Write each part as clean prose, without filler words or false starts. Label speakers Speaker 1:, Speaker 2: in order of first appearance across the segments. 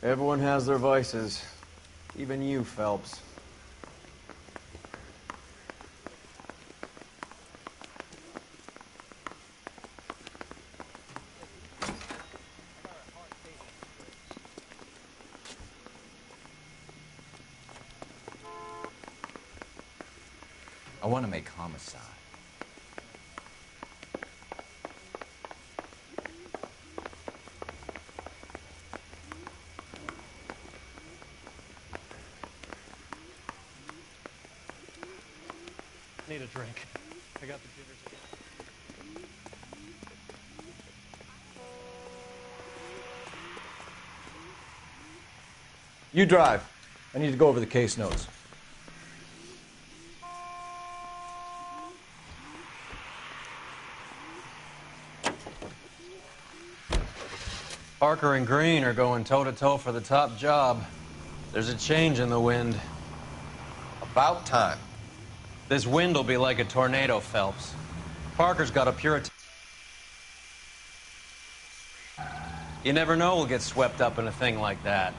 Speaker 1: Everyone has their vices. Even you, Phelps.
Speaker 2: I want to make homicide.
Speaker 3: Need a drink. I got the jitters again.
Speaker 4: You drive. I need to go over the case notes.
Speaker 1: Parker and Green are going toe-to-toe for the top job. There's a change in the wind.
Speaker 4: About time.
Speaker 1: This wind will be like a tornado, Phelps. Parker's got a Puritan. You never know we'll get swept up in a thing like that.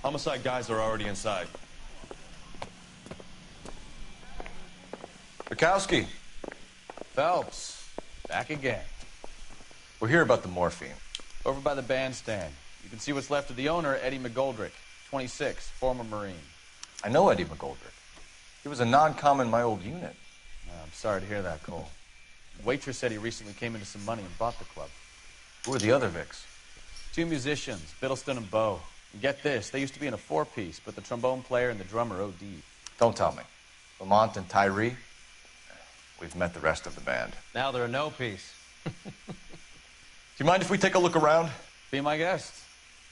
Speaker 5: Homicide guys are already inside.
Speaker 4: Bukowski,
Speaker 6: Phelps, back again.
Speaker 4: we're here about the morphine.
Speaker 6: Over by the bandstand. You can see what's left of the owner, Eddie McGoldrick, 26, former Marine.
Speaker 4: I know Eddie McGoldrick. He was a non-com in my old unit.
Speaker 6: I'm sorry to hear that, Cole. The waitress said he recently came into some money and bought the club.
Speaker 4: Who are the other Vics?
Speaker 6: 2 musicians, Biddleston and Bowe. And get this, they used to be in a 4-piece, but the trombone player and the drummer OD'd.
Speaker 4: Don't tell me. Lamont and Tyree? We've met the rest of the band.
Speaker 1: Now they're a no-piece.
Speaker 4: Do you mind if we take a look around?
Speaker 6: Be my guest.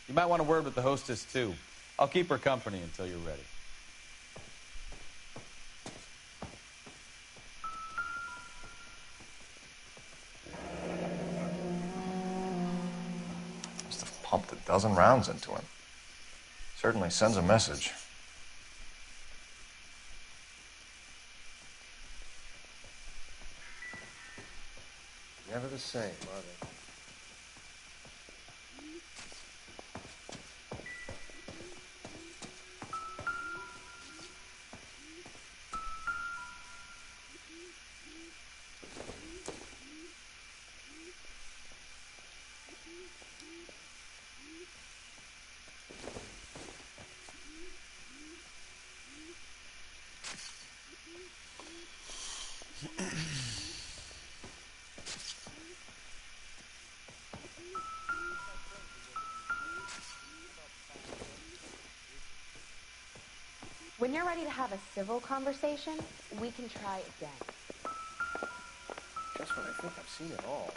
Speaker 6: You might want a word with the hostess, too. I'll keep her company until you're ready.
Speaker 4: Must have pumped a dozen rounds into him. Certainly sends a message.
Speaker 7: Never the same, are they?
Speaker 8: When you're ready to have a civil conversation, we can try again.
Speaker 7: Just when I think I've seen it all.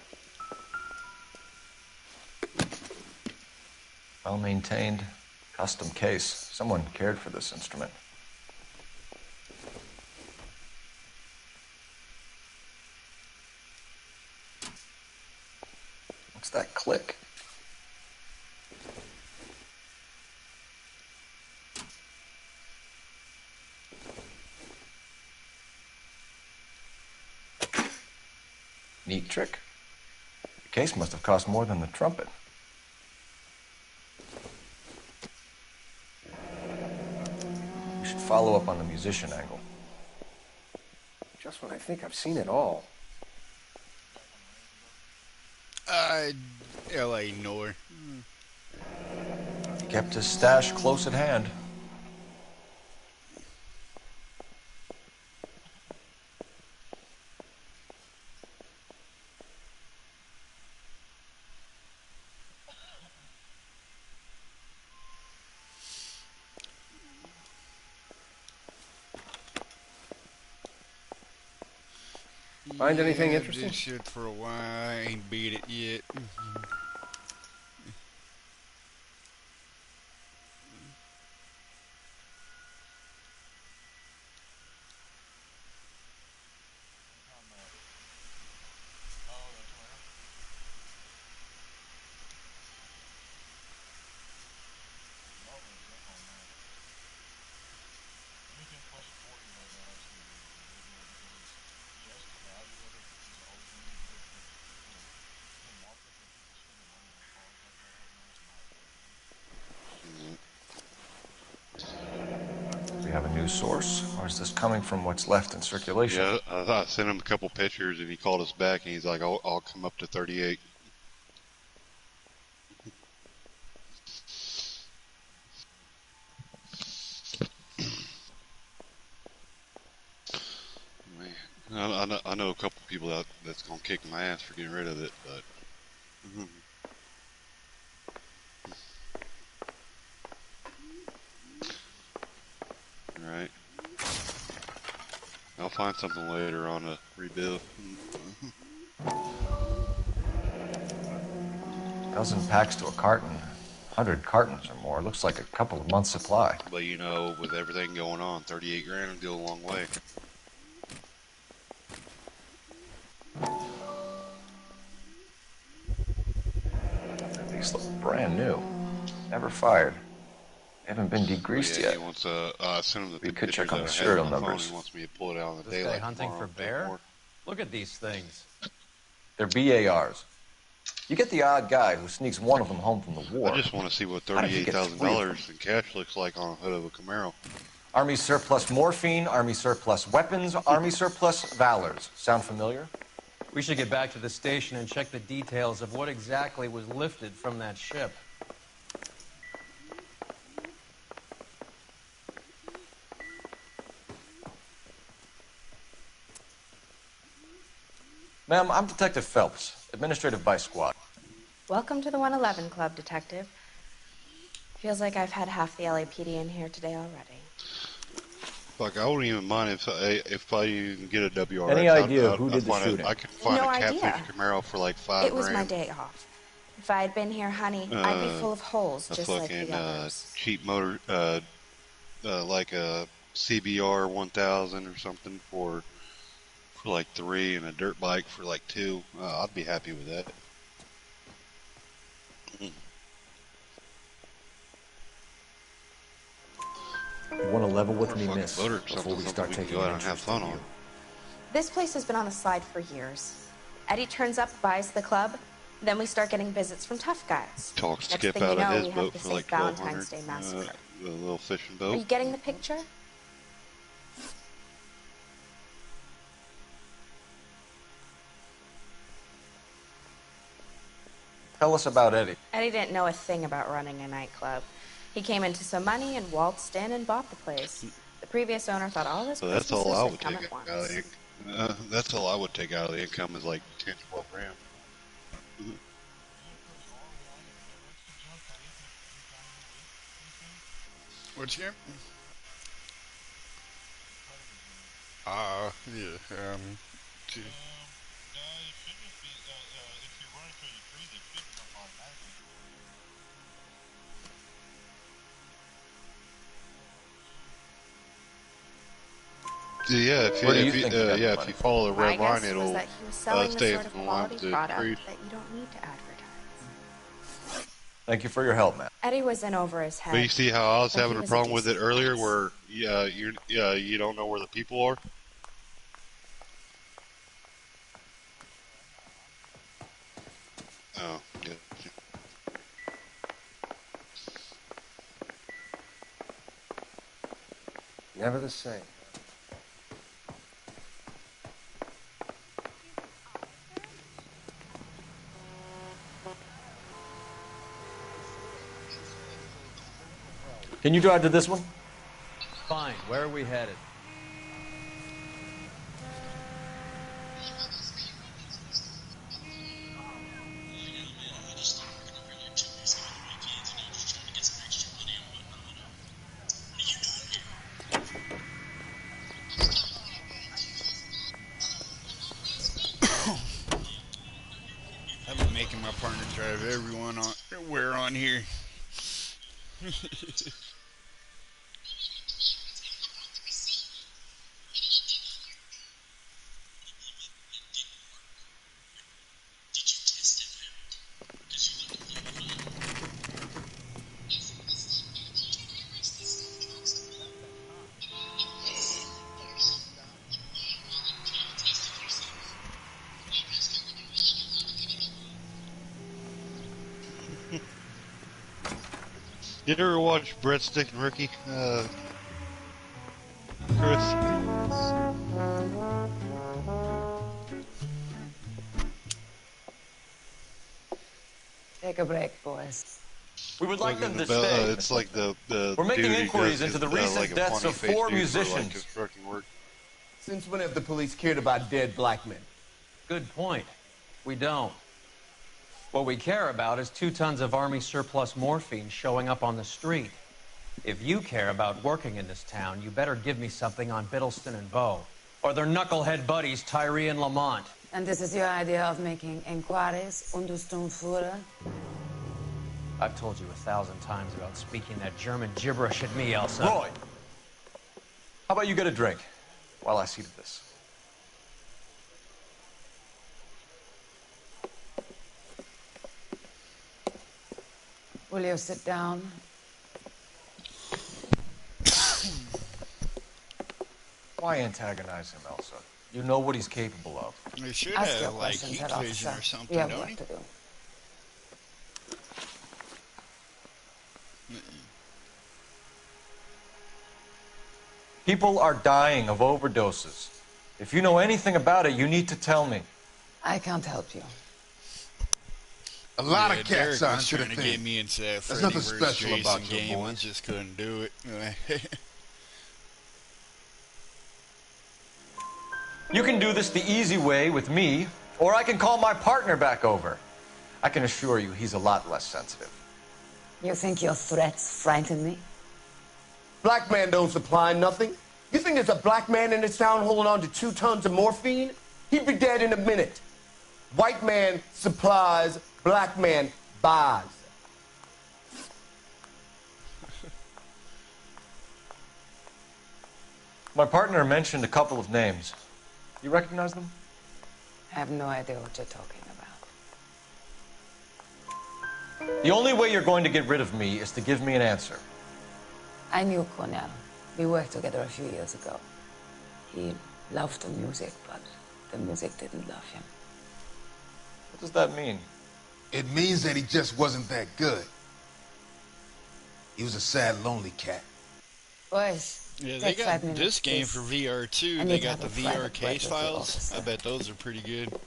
Speaker 4: Well maintained, custom case. Someone cared for this instrument. What's that click? Neat trick. The case must have cost more than the trumpet. We should follow up on the musician angle.
Speaker 7: Just when I think I've seen it all.
Speaker 9: L.A. Noire.
Speaker 4: He kept his stash close at hand.
Speaker 7: Find anything interesting?
Speaker 9: This shit for a while. I ain't beat it yet.
Speaker 4: news source, or is this coming from what's left in circulation?
Speaker 9: Yeah, I sent him a couple pictures, and he called us back, and he's like, I'll come up to 38. Man, I know a couple people out that's gonna kick my ass for getting rid of it, but. Right. I'll find something later on to rebuild.
Speaker 4: Dozen packs to a carton. 100 cartons or more. Looks like a couple of months' supply.
Speaker 9: But you know, with everything going on, 38 grand will go a long way.
Speaker 4: These look brand new. Never fired. They haven't been degreased
Speaker 9: Yeah,
Speaker 4: yet.
Speaker 9: he wants send him the
Speaker 4: We could
Speaker 9: pictures
Speaker 4: check on
Speaker 9: that
Speaker 4: the
Speaker 9: I have
Speaker 4: serial
Speaker 9: on my phone.
Speaker 4: numbers.
Speaker 9: He wants me to pull it out in the
Speaker 1: This guy
Speaker 9: daylight
Speaker 1: hunting
Speaker 9: tomorrow.
Speaker 1: for bear? Look at these things.
Speaker 4: They're BARs. You get the odd guy who sneaks one of them home from the war.
Speaker 9: I just want to see what
Speaker 4: How did you get
Speaker 9: $38,000 in cash looks like on the hood of a Camaro.
Speaker 4: Army surplus morphine, Army surplus weapons, Army surplus valors. Sound familiar?
Speaker 1: We should get back to the station and check the details of what exactly was lifted from that ship.
Speaker 4: Ma'am, I'm Detective Phelps, Administrative Vice Squad.
Speaker 8: Welcome to the 111 Club, Detective. Feels like I've had half the LAPD in here today already.
Speaker 9: Fuck, I wouldn't even mind if I even get a WRX.
Speaker 4: Any idea who did the shooting?
Speaker 9: I could find
Speaker 8: No
Speaker 9: a catfish
Speaker 8: idea.
Speaker 9: Camaro for like $5
Speaker 8: It was my
Speaker 9: grand.
Speaker 8: day off. If I had been here, honey, I'd be full of holes
Speaker 9: A
Speaker 8: just like
Speaker 9: fucking
Speaker 8: the others.
Speaker 9: cheap motor, like a CBR 1000 or something for like 3, and a dirt bike for like 2. I'd be happy with that.
Speaker 4: You want to level with
Speaker 9: Or
Speaker 4: me,
Speaker 9: fucking
Speaker 4: miss,
Speaker 9: motor or
Speaker 4: before
Speaker 9: something,
Speaker 4: we start
Speaker 9: we can
Speaker 4: taking
Speaker 9: go
Speaker 4: an
Speaker 9: out and have
Speaker 4: interest
Speaker 9: fun
Speaker 4: in you.
Speaker 9: on.
Speaker 8: This place has been on the slide for years. Eddie turns up, buys the club, then we start getting visits from tough guys.
Speaker 9: Talk
Speaker 8: Next
Speaker 9: Skip
Speaker 8: thing you
Speaker 9: out
Speaker 8: know,
Speaker 9: of
Speaker 8: we
Speaker 9: his
Speaker 8: have
Speaker 9: boat
Speaker 8: the
Speaker 9: for
Speaker 8: St.
Speaker 9: like
Speaker 8: Valentine's
Speaker 9: 1200.
Speaker 8: Day massacre.
Speaker 9: The little fishing
Speaker 8: Are you
Speaker 9: boat.
Speaker 8: getting the picture?
Speaker 4: Tell us about Eddie.
Speaker 8: Eddie didn't know a thing about running a nightclub. He came into some money and waltzed in and bought the place. The previous owner thought all his
Speaker 9: So that's
Speaker 8: Christmases
Speaker 9: all I
Speaker 8: would
Speaker 9: would
Speaker 8: come
Speaker 9: take
Speaker 8: at
Speaker 9: out of
Speaker 8: once.
Speaker 9: the that's all I would take out of the income is like 10, 12 grand.
Speaker 3: What's your? Yeah. Gee.
Speaker 9: Yeah, if you,
Speaker 4: Where do you
Speaker 9: if you,
Speaker 4: think you got the
Speaker 9: if
Speaker 4: money
Speaker 9: you follow the
Speaker 8: My
Speaker 9: red line,
Speaker 8: guess was
Speaker 9: it'll
Speaker 8: that he was selling the
Speaker 9: stay
Speaker 8: sort of
Speaker 9: in line
Speaker 8: quality
Speaker 9: with the
Speaker 8: product
Speaker 9: creed.
Speaker 8: that you don't need to advertise.
Speaker 4: Thank you for your help, man.
Speaker 8: Eddie was in over his head.
Speaker 9: But you see how I was
Speaker 8: But he
Speaker 9: having a
Speaker 8: was
Speaker 9: problem with it
Speaker 8: decent
Speaker 9: earlier,
Speaker 8: boss.
Speaker 9: where you don't know where the people are. Oh, yeah.
Speaker 7: Never the same.
Speaker 4: Can you drive to this one?
Speaker 1: Fine. Where are we headed?
Speaker 3: I've been making my partner drive everyone on everywhere on here.
Speaker 9: You ever watch Breadstick and Ricky? Chris.
Speaker 10: Take a break, boys.
Speaker 5: We would like them to
Speaker 9: Fucking
Speaker 5: stay.
Speaker 9: it's like the
Speaker 5: We're making
Speaker 9: dude who
Speaker 5: inquiries
Speaker 9: does
Speaker 5: into the
Speaker 9: his,
Speaker 5: recent
Speaker 9: like a
Speaker 5: deaths
Speaker 9: funny
Speaker 5: of
Speaker 9: face
Speaker 5: 4
Speaker 9: dude for,
Speaker 5: musicians.
Speaker 9: like, construction work.
Speaker 11: Since when have the police cared about dead black men?
Speaker 1: Good point. We don't. What we care about is 2 tons of Army surplus morphine showing up on the street. If you care about working in this town, you better give me something on Biddleston and Bow, or their knucklehead buddies Tyree and Lamont.
Speaker 10: And this is your idea of making inquiries under Sturmführer?
Speaker 1: I've told you 1,000 times about speaking that German gibberish at me, Elsa.
Speaker 2: Roy! How about you get a drink while I see to this?
Speaker 10: Will you sit down?
Speaker 2: Why antagonize him, Elsa? You know what he's capable of.
Speaker 3: They should
Speaker 10: Ask your
Speaker 3: have, like,
Speaker 10: questions,
Speaker 3: heat
Speaker 10: Head
Speaker 3: vision
Speaker 10: Officer.
Speaker 3: or something,
Speaker 10: We have
Speaker 3: don't
Speaker 10: work
Speaker 3: he?
Speaker 10: to do.
Speaker 2: People are dying of overdoses. If you know anything about it, you need to tell me.
Speaker 10: I can't help you.
Speaker 11: A lot
Speaker 3: Yeah,
Speaker 11: of
Speaker 3: Derek
Speaker 11: cats on
Speaker 3: was
Speaker 11: to the
Speaker 3: trying to get
Speaker 11: thing.
Speaker 3: me into that
Speaker 11: There's
Speaker 3: Freddy
Speaker 11: nothing
Speaker 3: vs.
Speaker 11: special
Speaker 3: Jason
Speaker 11: about your
Speaker 3: game. I
Speaker 11: boys.
Speaker 3: just couldn't do it.
Speaker 2: You can do this the easy way with me, or I can call my partner back over. I can assure you he's a lot less sensitive.
Speaker 10: You think your threats frighten me?
Speaker 11: Black man don't supply nothing. You think there's a black man in this town holding on to 2 tons of morphine? He'd be dead in a minute. White man supplies, black man buys.
Speaker 2: My partner mentioned a couple of names. You recognize them?
Speaker 10: I have no idea what you're talking about.
Speaker 2: The only way you're going to get rid of me is to give me an answer.
Speaker 10: I knew Cornell. We worked together a few years ago. He loved the music, but the music didn't love him.
Speaker 2: What does that mean?
Speaker 11: It means that he just wasn't that good. He was a sad, lonely cat.
Speaker 10: Boys,
Speaker 3: Yeah, they
Speaker 10: take
Speaker 3: got
Speaker 10: 5 minutes,
Speaker 3: this game
Speaker 10: please.
Speaker 3: for VR too.
Speaker 10: I
Speaker 3: They
Speaker 10: need to
Speaker 3: got the
Speaker 10: have a
Speaker 3: VR
Speaker 10: private
Speaker 3: case
Speaker 10: word with the
Speaker 3: files.
Speaker 10: officer.
Speaker 3: I bet those are pretty good.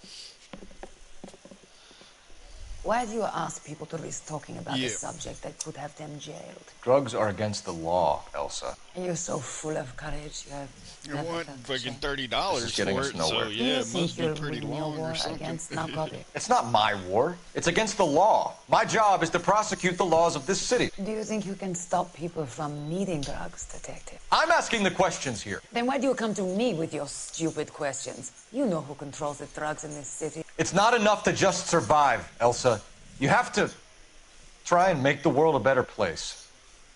Speaker 10: Why do you ask people to risk talking about
Speaker 3: Yeah.
Speaker 10: a subject that could have them jailed?
Speaker 2: Drugs are against the law, Elsa.
Speaker 10: And you're so full of courage, you have
Speaker 3: You
Speaker 10: never
Speaker 3: want
Speaker 10: felt
Speaker 3: fucking
Speaker 10: shame.
Speaker 3: $30
Speaker 2: This is getting
Speaker 3: for
Speaker 2: us
Speaker 3: it,
Speaker 2: nowhere.
Speaker 3: so
Speaker 10: Do
Speaker 3: yeah,
Speaker 10: you
Speaker 3: it
Speaker 10: think
Speaker 3: must be
Speaker 10: you're
Speaker 3: pretty
Speaker 10: winning your
Speaker 3: long
Speaker 10: war
Speaker 3: or something.
Speaker 10: against narcotics?
Speaker 2: It's not my war. It's against the law. My job is to prosecute the laws of this city.
Speaker 10: Do you think you can stop people from needing drugs, detective?
Speaker 2: I'm asking the questions here.
Speaker 10: Then why do you come to me with your stupid questions? You know who controls the drugs in this city.
Speaker 2: It's not enough to just survive, Elsa. You have to try and make the world a better place.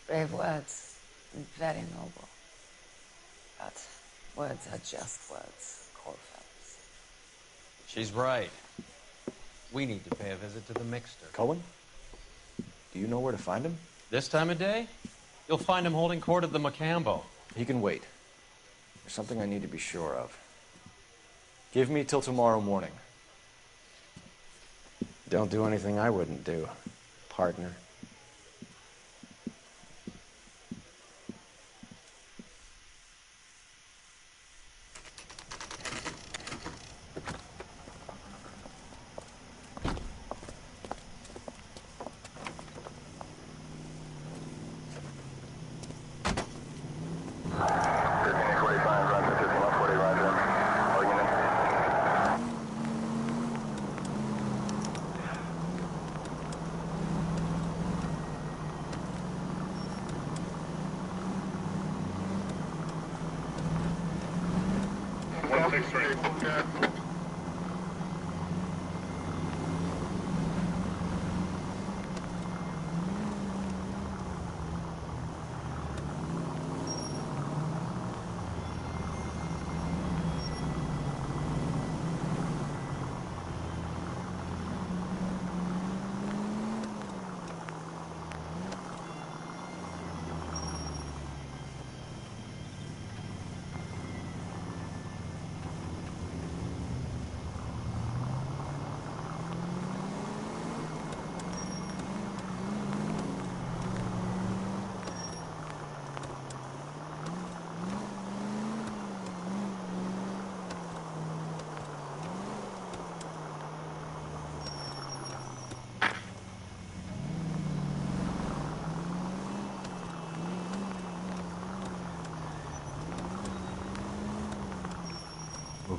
Speaker 10: Brave words, and very noble. But words are just words, Coldfellows.
Speaker 1: She's right. We need to pay a visit to the mixer.
Speaker 2: Cohen? Do you know where to find him?
Speaker 1: This time of day, you'll find him holding court at the Macambo.
Speaker 2: He can wait. There's something I need to be sure of. Give me till tomorrow morning.
Speaker 7: Don't do anything I wouldn't do, partner.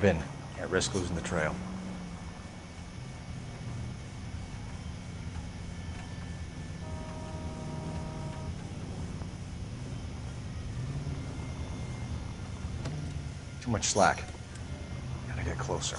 Speaker 2: Move in. Can't risk losing the trail. Too much slack. Gotta get closer.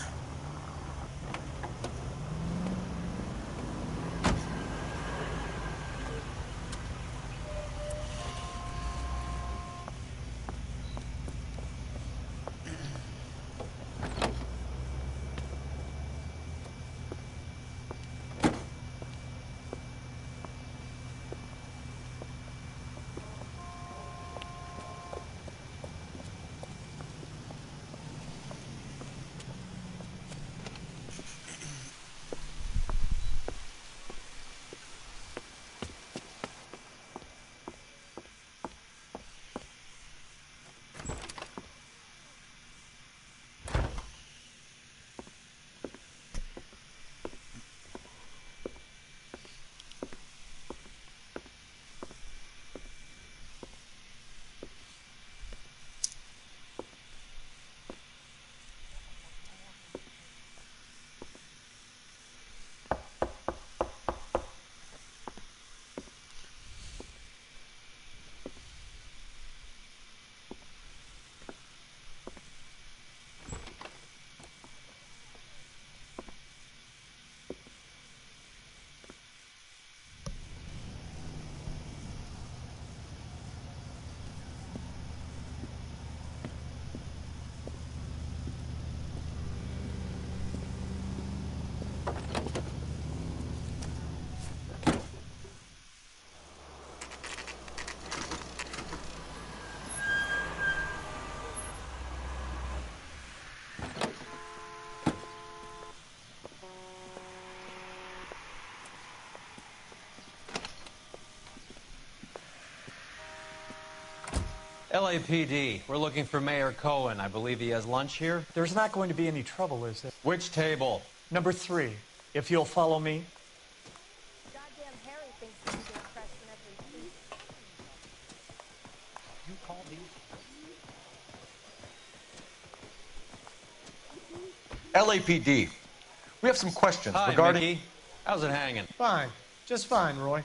Speaker 1: LAPD, we're looking for Mayor Cohen. I believe he has lunch here.
Speaker 12: There's not going to be any trouble, is there?
Speaker 1: Which table?
Speaker 12: Number 3, if you'll follow me.
Speaker 13: Goddamn Harry thinks he's the impression every week.
Speaker 12: You call me?
Speaker 2: LAPD. We have some questions
Speaker 1: Hi,
Speaker 2: regarding...
Speaker 1: Mickey. How's it hanging?
Speaker 12: Fine. Just fine, Roy.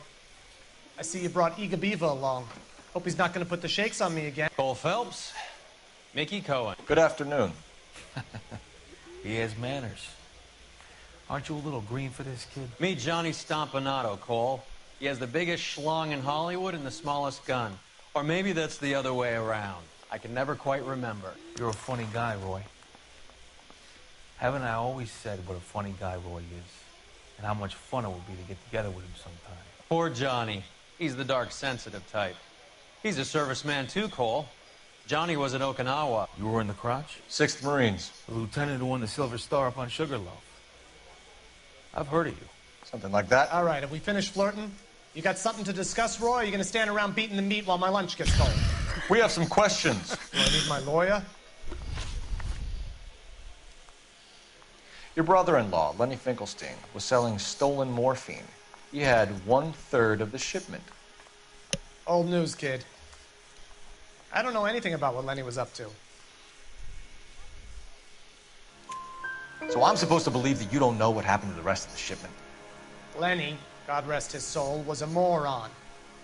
Speaker 12: I see you brought Iga Beaver along. Hope he's not going to put the shakes on me again.
Speaker 1: Cole Phelps. Mickey Cohen.
Speaker 2: Good afternoon.
Speaker 14: He has manners. Aren't you a little green for this kid?
Speaker 1: Meet Johnny Stompanato, Cole. He has the biggest schlong in Hollywood and the smallest gun. Or maybe that's the other way around. I can never quite remember.
Speaker 14: You're a funny guy, Roy. Haven't I always said what a funny guy Roy is? And how much fun it would be to get together with him sometime.
Speaker 1: Poor Johnny. He's the dark, sensitive type. He's a serviceman too, Cole. Johnny was at Okinawa.
Speaker 14: You were in the crotch?
Speaker 2: 6th Marines.
Speaker 14: The lieutenant who won the Silver Star up on Sugarloaf. I've heard of you.
Speaker 2: Something like that.
Speaker 12: All right, have we finished flirting? You got something to discuss, Roy, or are you going to stand around beating the meat while my lunch gets cold?
Speaker 2: We have some questions.
Speaker 12: Do I need my lawyer?
Speaker 2: Your brother-in-law, Lenny Finkelstein, was selling stolen morphine. He had 1/3 of the shipment.
Speaker 12: Old news, kid. I don't know anything about what Lenny was up to.
Speaker 2: So I'm supposed to believe that you don't know what happened to the rest of the shipment?
Speaker 12: Lenny, God rest his soul, was a moron.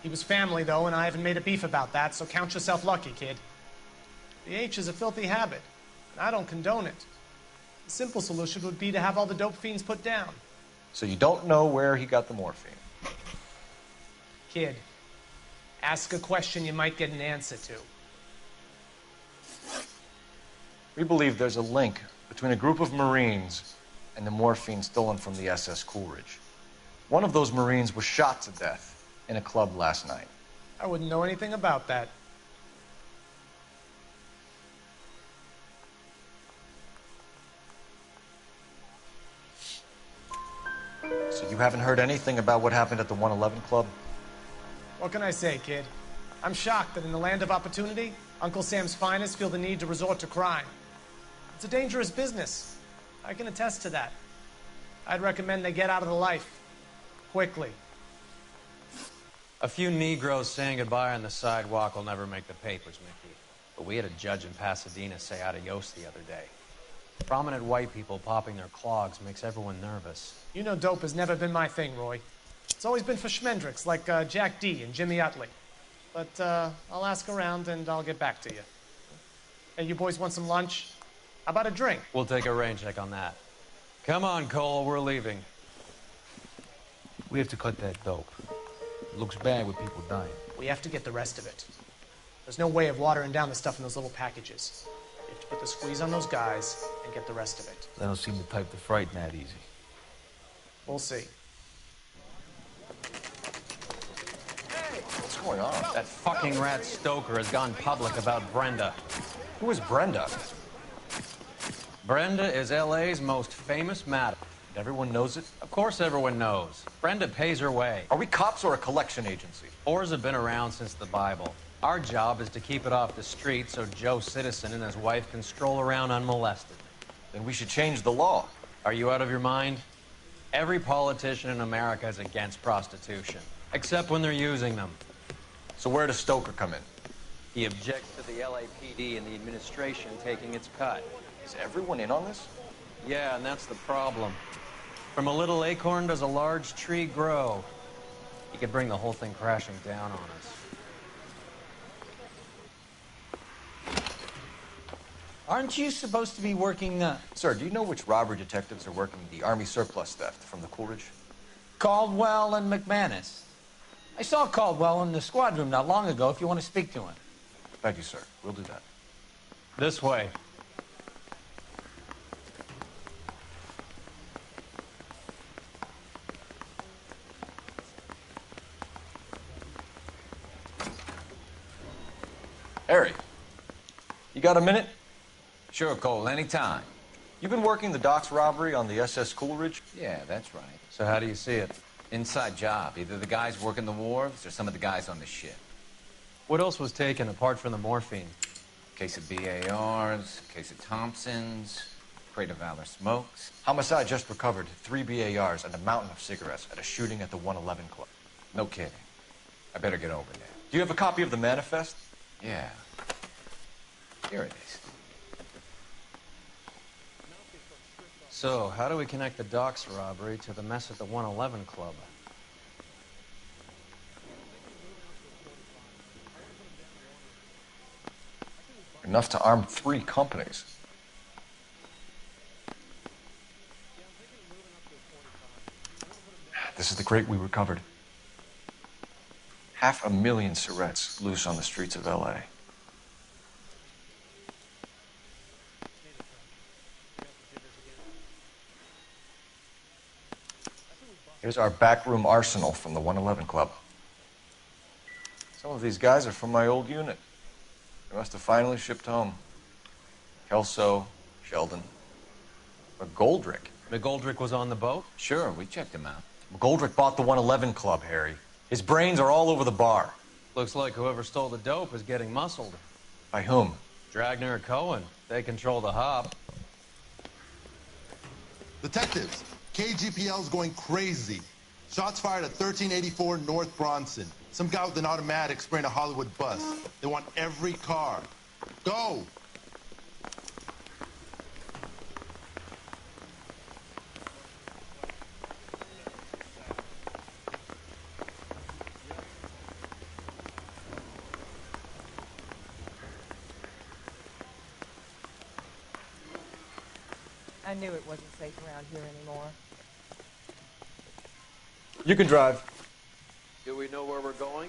Speaker 12: He was family, though, and I haven't made a beef about that, so count yourself lucky, kid. The H is a filthy habit, and I don't condone it. The simple solution would be to have all the dope fiends put down.
Speaker 2: So you don't know where he got the morphine?
Speaker 12: Kid, ask a question you might get an answer to.
Speaker 2: We believe there's a link between a group of Marines and the morphine stolen from the SS Coolidge. One of those Marines was shot to death in a club last night.
Speaker 12: I wouldn't know anything about that.
Speaker 2: So you haven't heard anything about what happened at the 111 Club?
Speaker 12: What can I say, kid? I'm shocked that in the land of opportunity, Uncle Sam's finest feel the need to resort to crime. It's a dangerous business. I can attest to that. I'd recommend they get out of the life. Quickly.
Speaker 1: A few Negroes saying goodbye on the sidewalk will never make the papers, Mickey. But we had a judge in Pasadena say adios the other day. Prominent white people popping their clogs makes everyone nervous.
Speaker 12: You know dope has never been my thing, Roy. It's always been for schmendricks like Jack D and Jimmy Utley. But I'll ask around and I'll get back to you. Hey, you boys want some lunch? How about a drink?
Speaker 1: We'll take a rain check on that. Come on, Cole, we're leaving.
Speaker 14: We have to cut that dope. It looks bad with people dying.
Speaker 12: We have to get the rest of it. There's no way of watering down the stuff in those little packages. You have to put the squeeze on those guys and get the rest of it.
Speaker 14: They don't seem the type to frighten that easy.
Speaker 12: We'll see.
Speaker 2: What's going on?
Speaker 1: That fucking rat Stoker has gone public about Brenda.
Speaker 2: Who is Brenda?
Speaker 1: Brenda is LA's most famous madam.
Speaker 2: Everyone knows it?
Speaker 1: Of course everyone knows. Brenda pays her way.
Speaker 2: Are we cops or a collection agency?
Speaker 1: Whores have been around since the Bible. Our job is to keep it off the street so Joe Citizen and his wife can stroll around unmolested.
Speaker 2: Then we should change the law.
Speaker 1: Are you out of your mind? Every politician in America is against prostitution, except when they're using them.
Speaker 2: So where does Stoker come in?
Speaker 1: He objects to the LAPD and the administration taking its cut.
Speaker 2: Is everyone in on this?
Speaker 1: Yeah, and that's the problem. From a little acorn does a large tree grow. He could bring the whole thing crashing down on us.
Speaker 15: Aren't you supposed to be working,
Speaker 2: Sir, do you know which robbery detectives are working the Army surplus theft from the Coolidge?
Speaker 15: Caldwell and McManus? I saw Caldwell in the squad room not long ago if you want to speak to him.
Speaker 2: Thank you, sir. We'll do that.
Speaker 1: This way.
Speaker 2: Harry, you got a minute?
Speaker 16: Sure, Cole, anytime.
Speaker 2: You've been working the docks robbery on the SS Coolidge?
Speaker 16: Yeah, that's right.
Speaker 1: So how do you see it?
Speaker 16: Inside job. Either the guys working the wharves or some of the guys on the ship.
Speaker 1: What else was taken apart from the morphine?
Speaker 16: Case of BARs, case of Thompsons, crate of Valor smokes.
Speaker 2: Homicide just recovered 3 BARs and a mountain of cigarettes at a shooting at the 111 Club.
Speaker 16: No kidding. I better get over there.
Speaker 2: Do you have a copy of the manifest?
Speaker 16: Yeah. Here it is.
Speaker 1: So, how do we connect the docks robbery to the mess at the 111 Club?
Speaker 2: Enough to arm 3 companies. This is the crate we recovered. 500,000 cigarettes loose on the streets of LA. Here's our backroom arsenal from the 111 Club. Some of these guys are from my old unit. They must have finally shipped home. Kelso, Sheldon, McGoldrick.
Speaker 1: McGoldrick was on the boat?
Speaker 16: Sure, we checked him out.
Speaker 2: McGoldrick bought the 111 Club, Harry. His brains are all over the bar.
Speaker 1: Looks like whoever stole the dope is getting muscled.
Speaker 2: By whom?
Speaker 1: Dragner or Cohen. They control the hub.
Speaker 17: Detectives, KGPL's going crazy. Shots fired at 1384 North Bronson. Some guy with an automatic spraying a Hollywood bus. They want every car. Go!
Speaker 18: I knew it wasn't safe around here anymore.
Speaker 2: You can drive.
Speaker 1: Do we know where we're going?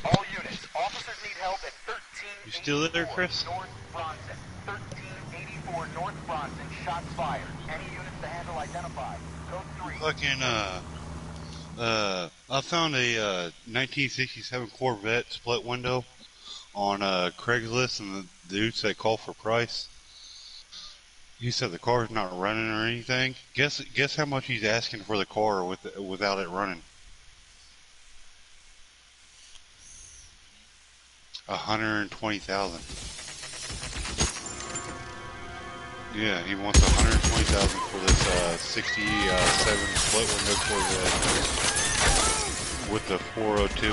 Speaker 19: All units, officers need help at 13.
Speaker 9: You still there, Chris?
Speaker 19: North Bronson. 1384 North Bronson. Shots fired. Any units to handle identified. Code 3.
Speaker 9: Fucking, I found a 1967 Corvette split window on Craigslist, and the dude said call for price. He said the car's not running or anything. Guess how much he's asking for the car without it running. 120,000. Yeah, he wants 120,000 for this 67 split window Corvette with the 402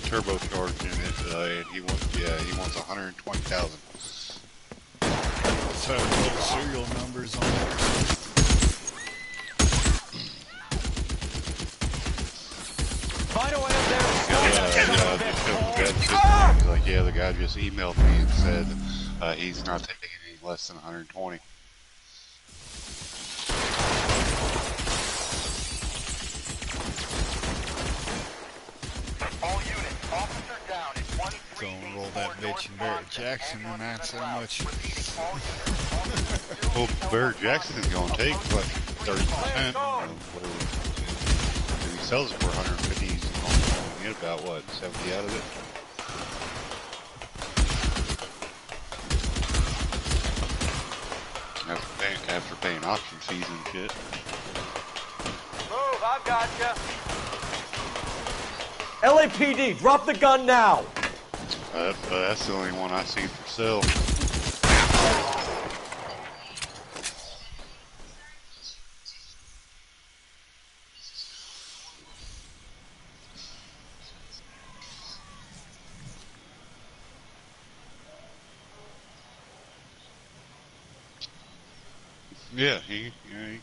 Speaker 9: turbocharged in it, and he wants 120,000.
Speaker 3: So little serial numbers on it.
Speaker 15: Find a way up there.
Speaker 9: He's like, yeah, the guy just emailed me and said he's not taking any less than 120.
Speaker 3: Don't roll that bitch in Barrett Jackson and not so much.
Speaker 9: Well, Barrett Jackson's gonna take like 30%. Whatever. If he sells it for 150, he's gonna get about what, 70 out of it. After paying option fees and shit.
Speaker 15: Move, I've got you. LAPD, drop the gun now.
Speaker 9: That's the only one I see for sale. Yeah, he can.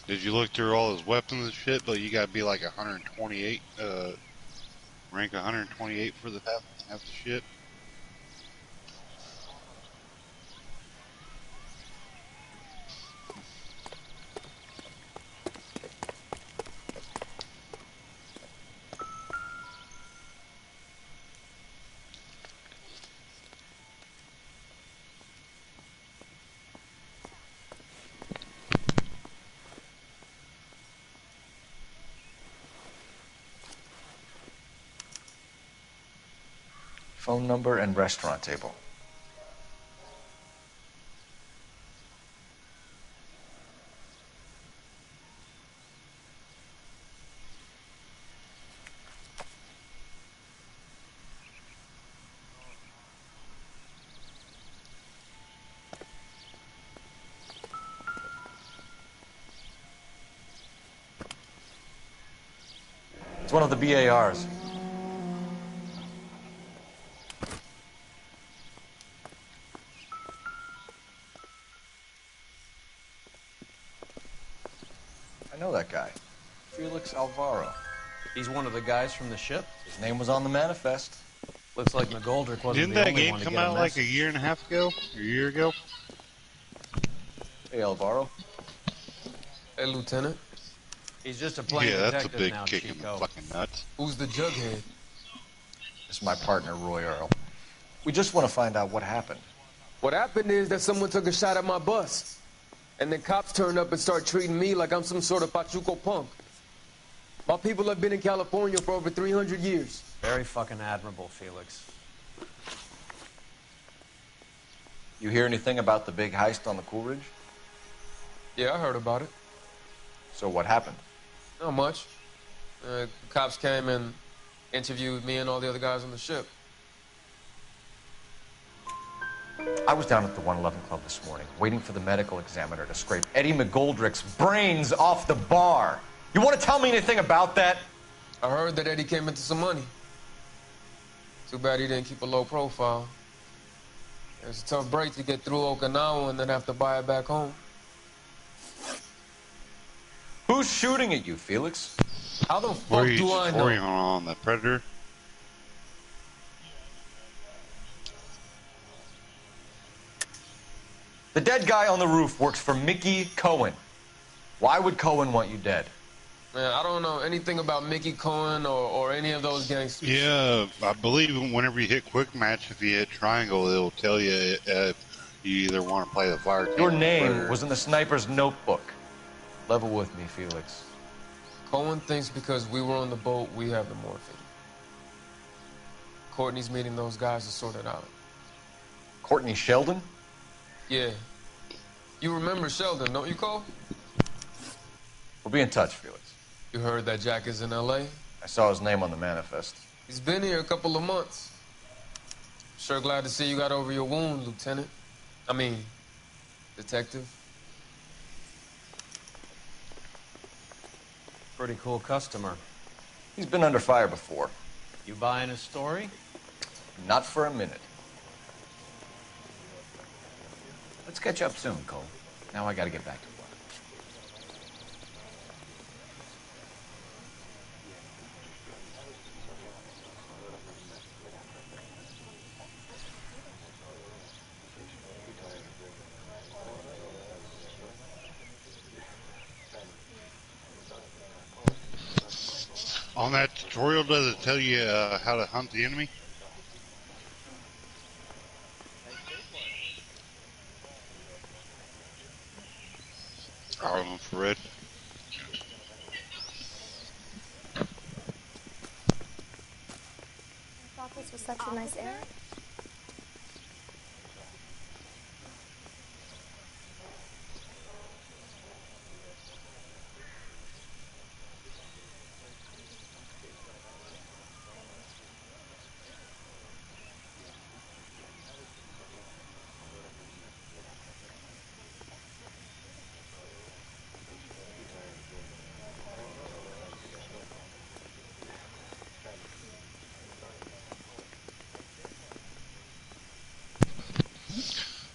Speaker 9: Did you look through all his weapons and shit? But you gotta be like 128, rank 128 for the half the shit.
Speaker 2: Phone number and restaurant table. It's one of the BARs. I know that guy. Felix Alvaro.
Speaker 1: He's one of the guys from the ship?
Speaker 2: His name was on the manifest.
Speaker 1: Looks like McGoldrick wasn't
Speaker 9: Didn't
Speaker 1: the
Speaker 9: that
Speaker 1: only
Speaker 9: game
Speaker 1: one to
Speaker 9: come
Speaker 1: get a
Speaker 9: out like
Speaker 1: message.
Speaker 9: a year and a half ago? Or a year ago?
Speaker 2: Hey, Alvaro.
Speaker 20: Hey, Lieutenant.
Speaker 1: He's just a plain
Speaker 9: Yeah, that's a
Speaker 1: detective
Speaker 9: big
Speaker 1: now,
Speaker 9: kick in the
Speaker 1: Chico.
Speaker 9: fucking nuts.
Speaker 20: Who's the jughead?
Speaker 2: This is my partner, Roy Earl. We just want to find out what happened.
Speaker 20: What happened is that someone took a shot at my bus. And the cops turned up and started treating me like I'm some sort of Pachuco punk. My people have been in California for over 300 years.
Speaker 1: Very fucking admirable, Felix.
Speaker 2: You hear anything about the big heist on the Coolidge?
Speaker 20: Yeah, I heard about it.
Speaker 2: So what happened?
Speaker 20: Not much. The cops came and interviewed me and all the other guys on the ship.
Speaker 2: I was down at the 111 Club this morning, waiting for the medical examiner to scrape Eddie McGoldrick's brains off the bar. You want to tell me anything about that?
Speaker 20: I heard that Eddie came into some money. Too bad he didn't keep a low profile. It's a tough break to get through Okinawa and then have to buy it back home.
Speaker 2: Who's shooting at you, Felix?
Speaker 20: How the fuck do I know?
Speaker 9: On the Predator?
Speaker 2: The dead guy on the roof works for Mickey Cohen. Why would Cohen want you dead?
Speaker 20: Man, I don't know anything about Mickey Cohen or any of those gangsters.
Speaker 9: Yeah, I believe whenever you hit quick match, if you hit triangle, it'll tell you you either want to play the fire team.
Speaker 2: Your name was in the sniper's notebook. Level with me, Felix.
Speaker 20: Cohen thinks because we were on the boat, we have the morphine. Courtney's meeting those guys to sort it out.
Speaker 2: Courtney Sheldon?
Speaker 20: Yeah. You remember Sheldon, don't you, Cole?
Speaker 2: We'll be in touch, Felix.
Speaker 20: You heard that Jack is in L.A.?
Speaker 2: I saw his name on the manifest.
Speaker 20: He's been here a couple of months. Sure glad to see you got over your wound, Lieutenant. I mean, Detective.
Speaker 1: Pretty cool customer.
Speaker 2: He's been under fire before.
Speaker 1: You buying his story?
Speaker 2: Not for a minute.
Speaker 16: Let's catch up soon, Cole. Now I gotta get back to work.
Speaker 9: On that tutorial, does it tell you how to hunt the enemy? Oh, infrared.
Speaker 8: I thought this was such a nice area.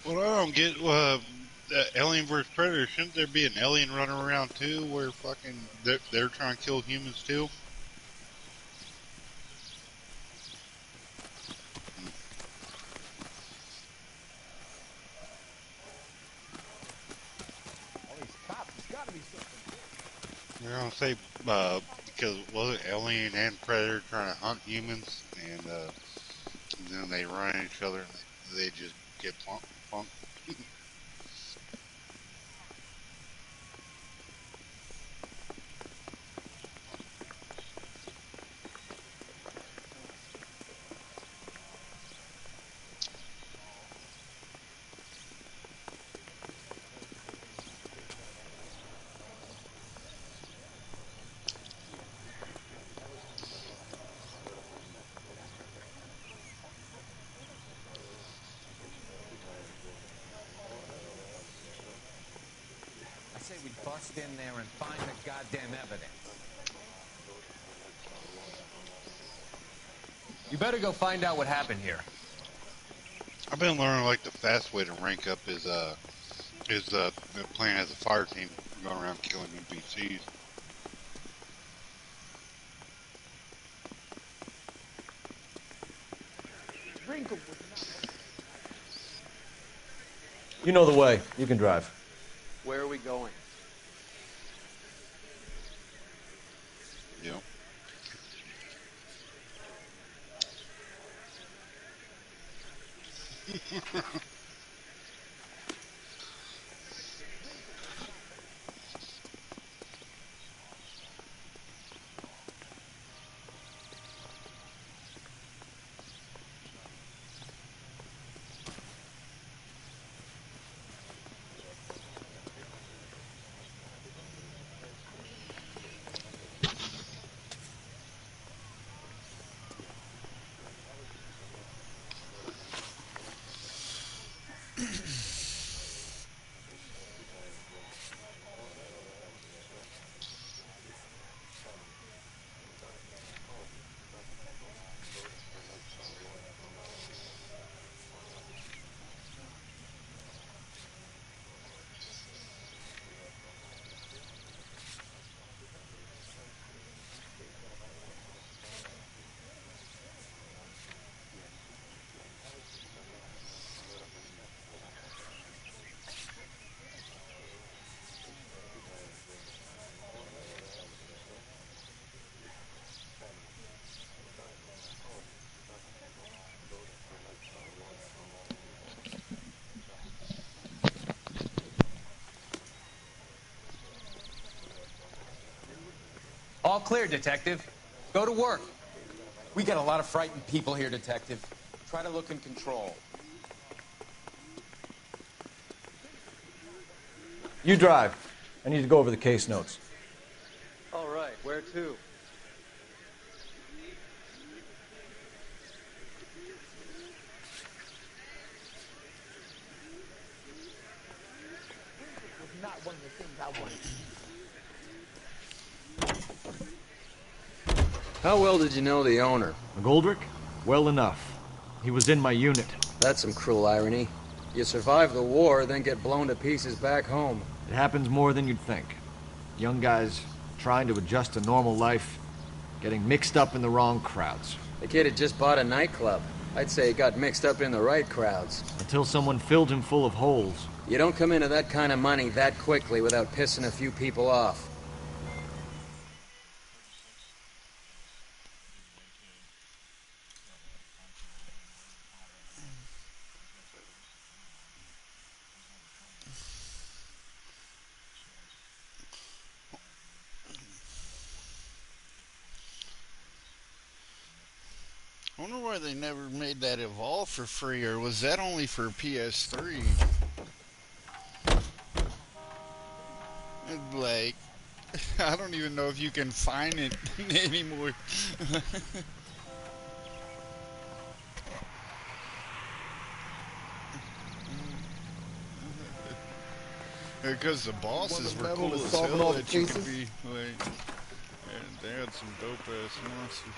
Speaker 9: Well, I don't get Alien vs Predator. Shouldn't there be an alien running around too, where fucking they're trying to kill humans too? They're gonna say because wasn't Alien and Predator trying to hunt humans, and then they run at each other and they just get punked.
Speaker 16: I say we bust in there and find the goddamn evidence.
Speaker 1: You better go find out what happened here.
Speaker 9: I've been learning like the fast way to rank up is playing as a fire team, going around killing NPCs.
Speaker 2: You know the way. You can drive.
Speaker 1: Where are we going?
Speaker 9: Yep.
Speaker 1: All clear, Detective. Go to work.
Speaker 15: We got a lot of frightened people here, Detective. Try to look in control.
Speaker 2: You drive. I need to go over the case notes.
Speaker 1: All right, where
Speaker 21: too.
Speaker 15: Was not one of the things I wanted to do.
Speaker 22: How well did you know the owner?
Speaker 23: McGoldrick? Well enough. He was in my unit.
Speaker 22: That's some cruel irony. You survive the war, then get blown to pieces back home.
Speaker 23: It happens more than you'd think. Young guys trying to adjust to normal life, getting mixed up in the wrong crowds.
Speaker 22: The kid had just bought a nightclub. I'd say he got mixed up in the right crowds.
Speaker 23: Until someone filled him full of holes.
Speaker 22: You don't come into that kind of money that quickly without pissing a few people off.
Speaker 3: I wonder why they never made that Evolve for free, or was that only for PS3? Like, I don't even know if you can find it anymore. Because the bosses were cool as hell that you could be, like, they had some dope-ass monsters.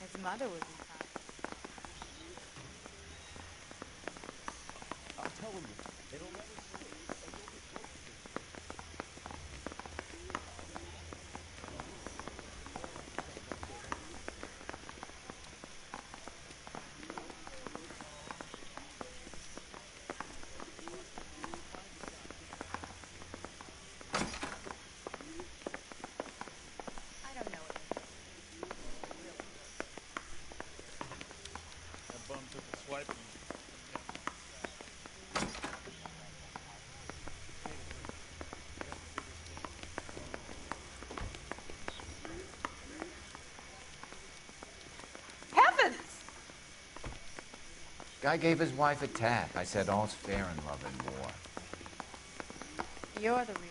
Speaker 24: His mother was inside.
Speaker 23: I'm telling you, it'll never sleep.
Speaker 24: I don't know what
Speaker 3: That bum took a swipe and
Speaker 8: Heavens!
Speaker 16: Guy gave his wife a tap. I said all's fair in love and war.
Speaker 24: You're the reason.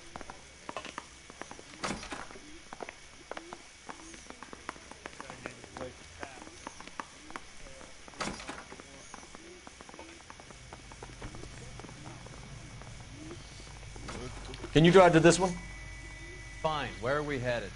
Speaker 5: Can you drive to this one?
Speaker 1: Fine. Where are we headed?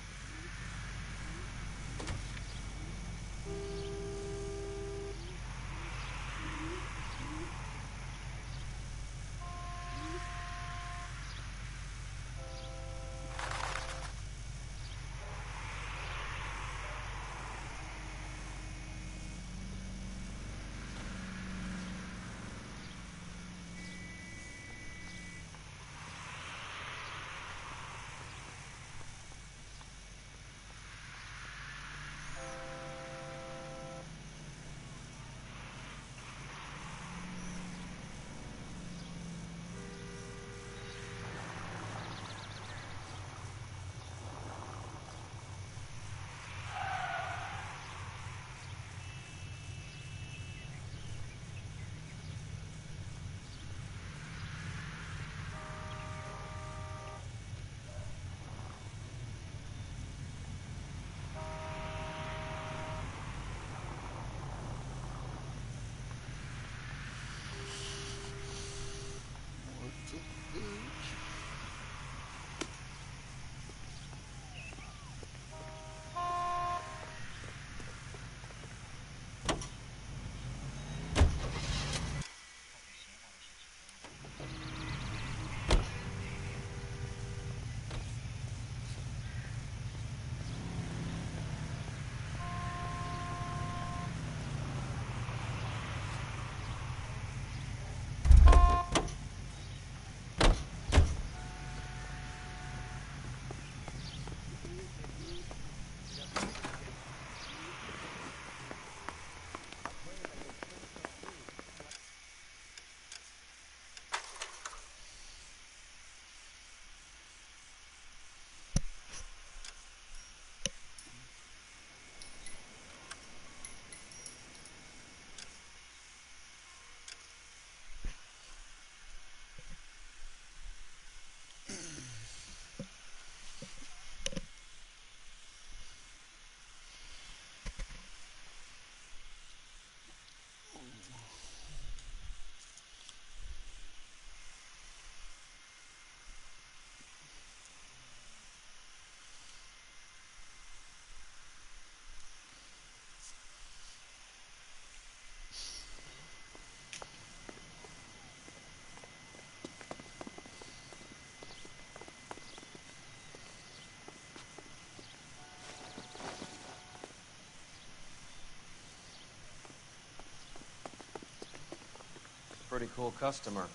Speaker 1: pretty cool customer.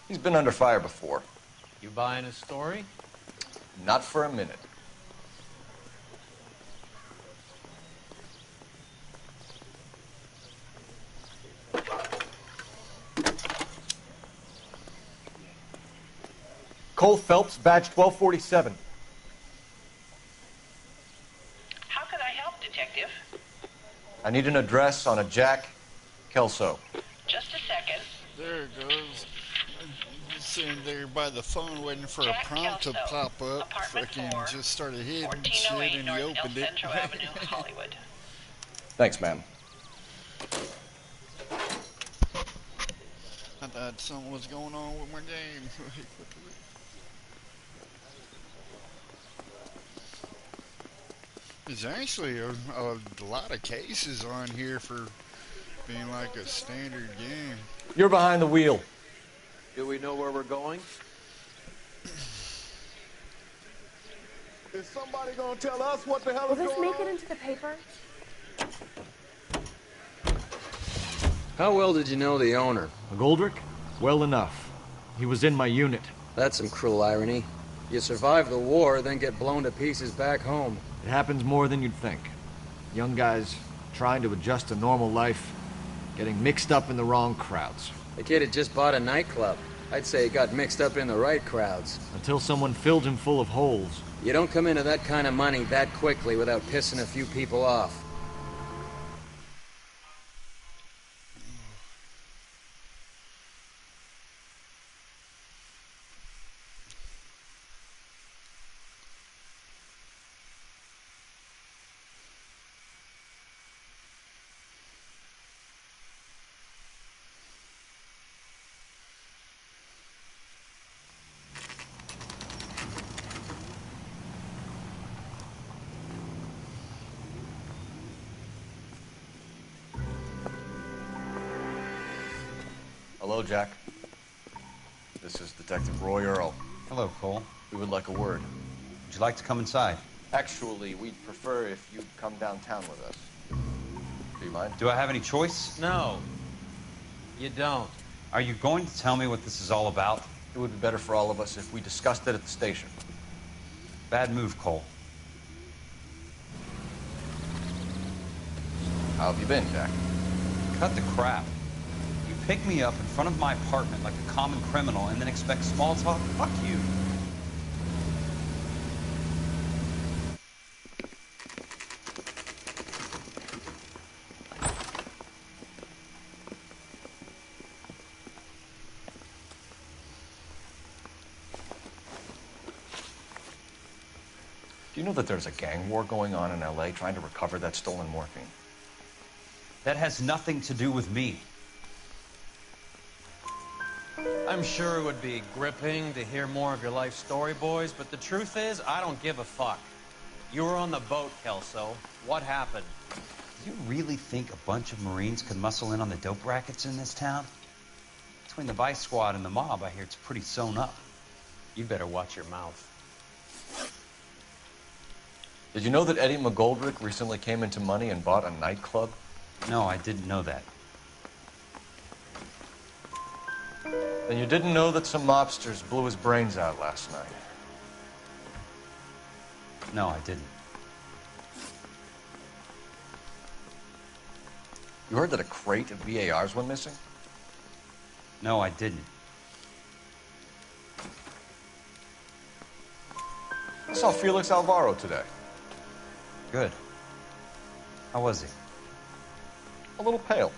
Speaker 2: He's been under fire before.
Speaker 1: You buying his story?
Speaker 2: Not for a minute. Cole Phelps, badge 1247.
Speaker 4: How can I help, Detective?
Speaker 2: I need an address on a Jack Kelso.
Speaker 4: Just a second.
Speaker 3: There it goes. Just sitting there by the phone waiting for
Speaker 4: Jack
Speaker 3: a prompt
Speaker 4: Kelso,
Speaker 3: to pop up.
Speaker 4: apartment
Speaker 3: Fucking
Speaker 4: 4,
Speaker 3: just started hitting
Speaker 4: 1408
Speaker 3: shit and he
Speaker 4: North
Speaker 3: opened
Speaker 4: El
Speaker 3: it.
Speaker 4: Centro Avenue, Hollywood.
Speaker 2: Thanks, ma'am.
Speaker 3: I thought something was going on with my game. There's actually a lot of cases on here for being like a standard game.
Speaker 2: You're behind the wheel.
Speaker 7: Do we know where we're going?
Speaker 20: Is somebody gonna tell us what the hell
Speaker 8: Will
Speaker 20: is
Speaker 8: this
Speaker 20: going
Speaker 8: make
Speaker 20: on?
Speaker 8: it into the paper?
Speaker 22: How well did you know the owner?
Speaker 23: McGoldrick? Well enough. He was in my unit.
Speaker 22: That's some cruel irony. You survive the war, then get blown to pieces back home.
Speaker 23: It happens more than you'd think. Young guys trying to adjust to normal life, getting mixed up in the wrong crowds.
Speaker 22: The kid had just bought a nightclub. I'd say he got mixed up in the right crowds.
Speaker 23: Until someone filled him full of holes.
Speaker 22: You don't come into that kind of money that quickly without pissing a few people off.
Speaker 2: Hello, Jack. This is Detective Roy Earl.
Speaker 16: Hello, Cole.
Speaker 2: We would like a word.
Speaker 16: Would you like to come inside?
Speaker 2: Actually, we'd prefer if you'd come downtown with us. Do you mind?
Speaker 16: Do I have any choice?
Speaker 1: No. You don't.
Speaker 16: Are you going to tell me what this is all about?
Speaker 2: It would be better for all of us if we discussed it at the station.
Speaker 16: Bad move, Cole.
Speaker 2: How have you been, Jack?
Speaker 16: Cut the crap. You pick me up in front of my apartment like a common criminal and then expect small talk? Fuck you.
Speaker 2: Do you know that there's a gang war going on in LA trying to recover that stolen morphine?
Speaker 16: That has nothing to do with me.
Speaker 1: I'm sure it would be gripping to hear more of your life story, boys, but the truth is, I don't give a fuck. You were on the boat, Kelso. What happened?
Speaker 16: Do you really think a bunch of Marines could muscle in on the dope rackets in this town? Between the Vice Squad and the mob, I hear it's pretty sewn up.
Speaker 1: You better watch your mouth.
Speaker 2: Did you know that Eddie McGoldrick recently came into money and bought a nightclub?
Speaker 16: No, I didn't know that.
Speaker 2: Then you didn't know that some mobsters blew his brains out last night?
Speaker 16: No, I didn't.
Speaker 2: You heard that a crate of VARs went missing?
Speaker 16: No, I didn't.
Speaker 2: I saw Felix Alvaro today.
Speaker 16: Good. How was he?
Speaker 2: A little pale.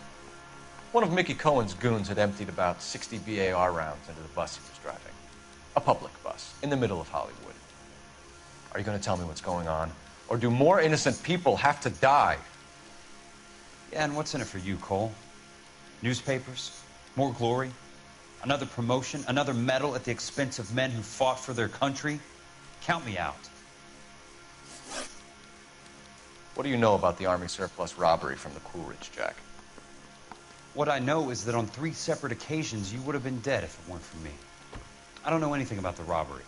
Speaker 2: One of Mickey Cohen's goons had emptied about 60 VAR rounds into the bus he was driving. A public bus, in the middle of Hollywood. Are you going to tell me what's going on? Or do more innocent people have to die?
Speaker 16: Yeah, and what's in it for you, Cole? Newspapers? More glory? Another promotion? Another medal at the expense of men who fought for their country? Count me out.
Speaker 2: What do you know about the Army surplus robbery from the Coolidge, Jack?
Speaker 16: What I know is that on 3 separate occasions, you would have been dead if it weren't for me. I don't know anything about the robbery.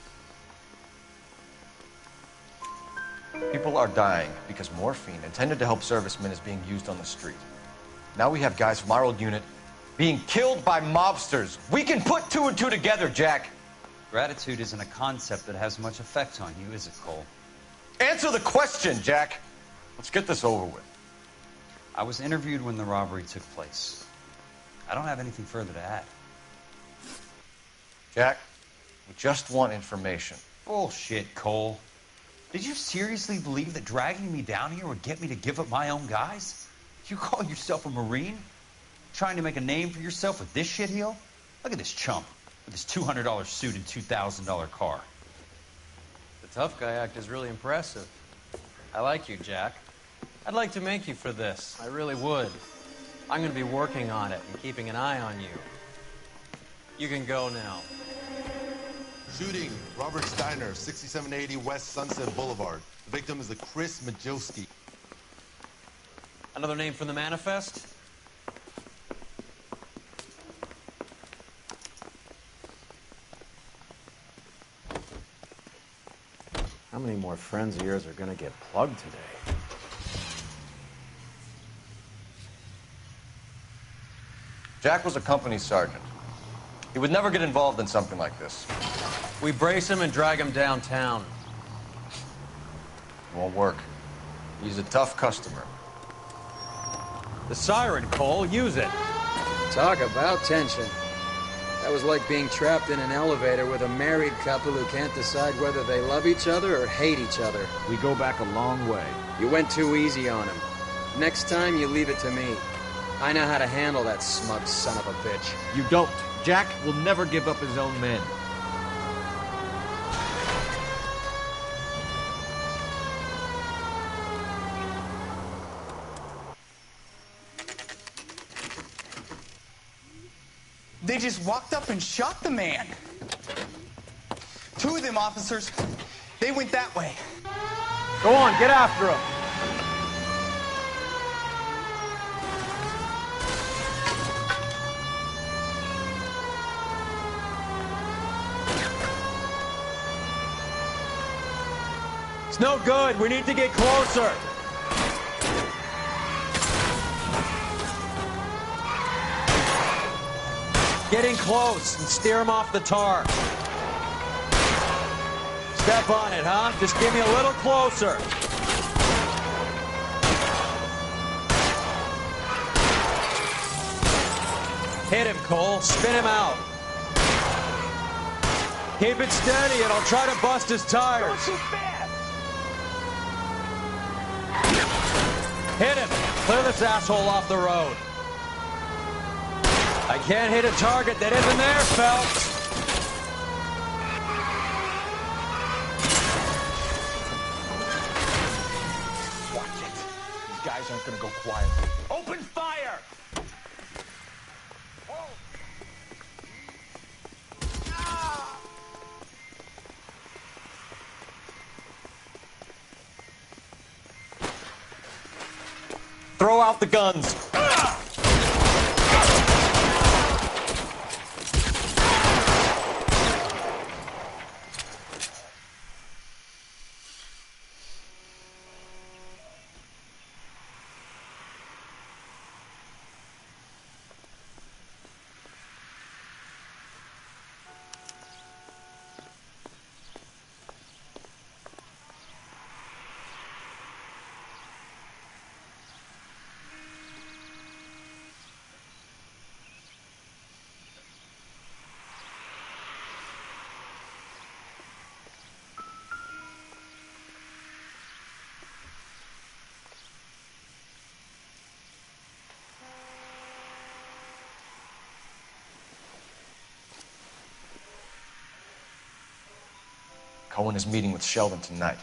Speaker 2: People are dying because morphine intended to help servicemen is being used on the street. Now we have guys from our old unit being killed by mobsters. We can put two and two together, Jack.
Speaker 16: Gratitude isn't a concept that has much effect on you, is it, Cole?
Speaker 2: Answer the question, Jack. Let's get this over with.
Speaker 16: I was interviewed when the robbery took place. I don't have anything further to add.
Speaker 2: Jack, we just want information.
Speaker 16: Bullshit, Cole. Did you seriously believe that dragging me down here would get me to give up my own guys? You call yourself a Marine? Trying to make a name for yourself with this shitheel? Look at this chump with his $200 suit and $2,000 car.
Speaker 1: The tough guy act is really impressive. I like you, Jack. I'd like to make you for this. I really would. I'm going to be working on it and keeping an eye on you. You can go now.
Speaker 17: Shooting, Robert Steiner, 6780 West Sunset Boulevard. The victim is a Chris Majowski.
Speaker 1: Another name from the manifest?
Speaker 7: How many more friends of yours are gonna get plugged today?
Speaker 2: Jack was a company sergeant. He would never get involved in something like this.
Speaker 1: We brace him and drag him downtown.
Speaker 2: It won't work. He's a tough customer.
Speaker 1: The siren, Cole. Use it.
Speaker 22: Talk about tension. That was like being trapped in an elevator with a married couple who can't decide whether they love each other or hate each other.
Speaker 23: We go back a long way.
Speaker 22: You went too easy on him. Next time, you leave it to me. I know how to handle that smug son of a bitch.
Speaker 23: You don't. Jack will never give up his own men.
Speaker 6: They just walked up and shot the man. Two of them officers, they went that way.
Speaker 14: Go on, get after him.
Speaker 1: It's no good. We need to get closer. Getting close and steer him off the tar. Step on it, huh? Just give me a little closer. Hit him, Cole. Spin him out. Keep it steady and I'll try to bust his tires. Hit him. Clear this asshole off the road. I can't hit a target that isn't there, Phelps.
Speaker 6: Watch it. These guys aren't gonna go quiet. Open fire!
Speaker 14: Throw out the guns.
Speaker 2: Cohen is meeting with Sheldon tonight.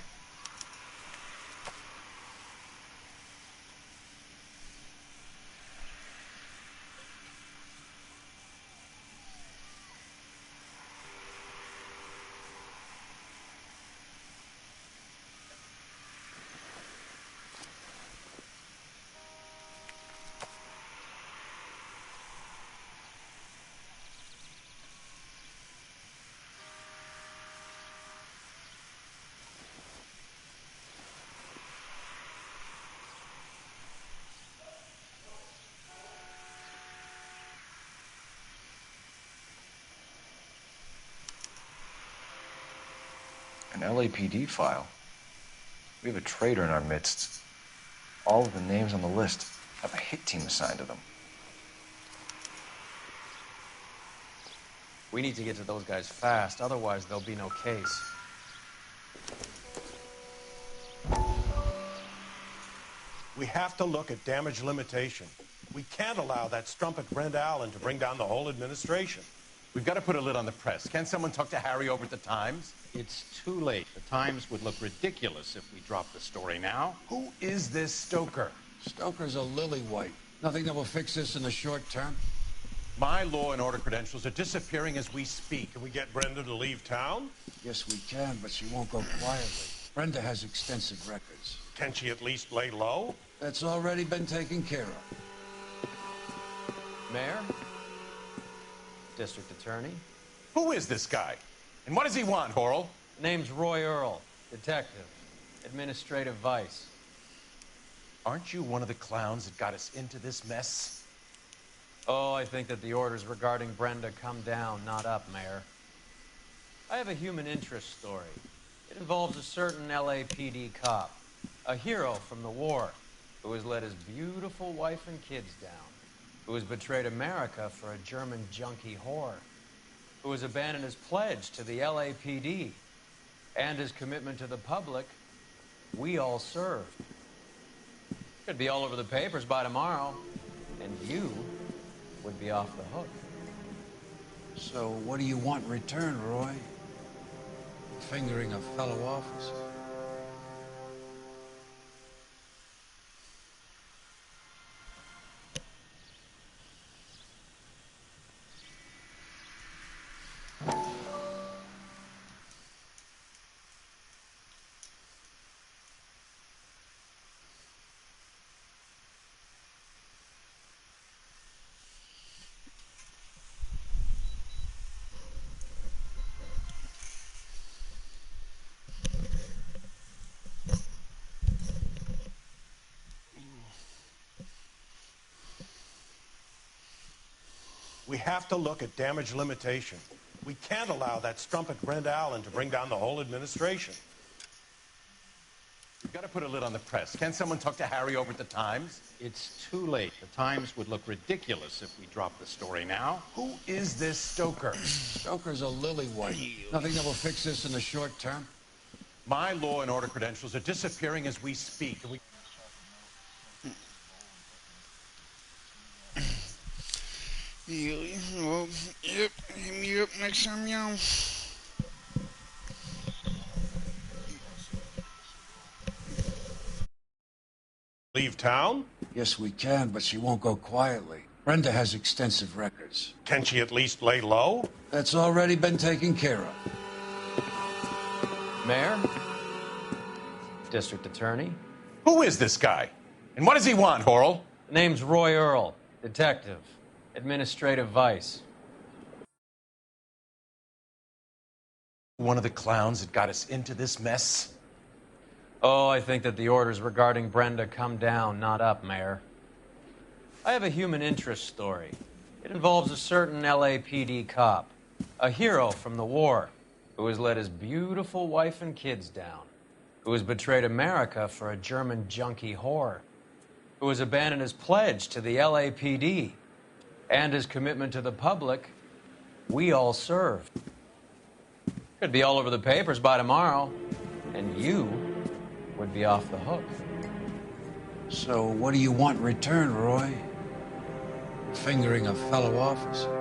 Speaker 2: An LAPD file? We have a traitor in our midst. All of the names on the list have a hit team assigned to them.
Speaker 1: We need to get to those guys fast, otherwise there'll be no case.
Speaker 6: We have to look at damage limitation. We can't allow that strumpet Brent Allen to bring down the whole administration.
Speaker 10: We've got to put a lid on the press. Can someone talk to Harry over at the Times?
Speaker 6: It's too late. The Times would look ridiculous if we dropped the story now. Who is this Stoker?
Speaker 11: Stoker's a lily-white. Nothing that will fix this in the short term.
Speaker 6: My law and order credentials are disappearing as we speak. Can we get Brenda to leave town?
Speaker 11: Yes, we can, but she won't go quietly. Brenda has extensive records.
Speaker 6: Can she at least lay low?
Speaker 11: That's already been taken care of.
Speaker 1: Mayor? District Attorney?
Speaker 10: Who is this guy? And what does he want, Horrell?
Speaker 1: Name's Roy Earl, detective, administrative vice.
Speaker 10: Aren't you one of the clowns that got us into this mess?
Speaker 1: Oh, I think that the orders regarding Brenda come down, not up, Mayor. I have a human interest story. It involves a certain LAPD cop, a hero from the war, who has let his beautiful wife and kids down, who has betrayed America for a German junkie whore, who has abandoned his pledge to the LAPD and his commitment to the public we all served. Could be all over the papers by tomorrow, and you would be off the hook.
Speaker 11: So what do you want in return, Roy? Fingering a fellow officer?
Speaker 6: We have to look at damage limitation. We can't allow that strumpet Brent Allen to bring down the whole administration.
Speaker 10: We've got to put a lid on the press. Can someone talk to Harry over at the Times?
Speaker 6: It's too late. The Times would look ridiculous if we dropped the story now. Who is this Stoker?
Speaker 11: Stoker's a lily-white. Nothing that will fix this in the short term.
Speaker 6: My law and order credentials are disappearing as we speak.
Speaker 3: Well, yep, hit me up next time, y'all.
Speaker 6: Leave town?
Speaker 11: Yes, we can, but she won't go quietly. Brenda has extensive records.
Speaker 6: Can she at least lay low?
Speaker 11: That's already been taken care of.
Speaker 1: Mayor? District Attorney?
Speaker 10: Who is this guy? And what does he want, Horrell?
Speaker 1: Name's Roy Earl, detective, administrative vice.
Speaker 10: One of the clowns that got us into this mess?
Speaker 1: Oh, I think that the orders regarding Brenda come down, not up, Mayor. I have a human interest story. It involves a certain LAPD cop, a hero from the war, who has let his beautiful wife and kids down, who has betrayed America for a German junkie whore, who has abandoned his pledge to the LAPD and his commitment to the public we all served. Could be all over the papers by tomorrow, and you would be off the hook.
Speaker 11: So what do you want in return, Roy? Fingering a fellow officer?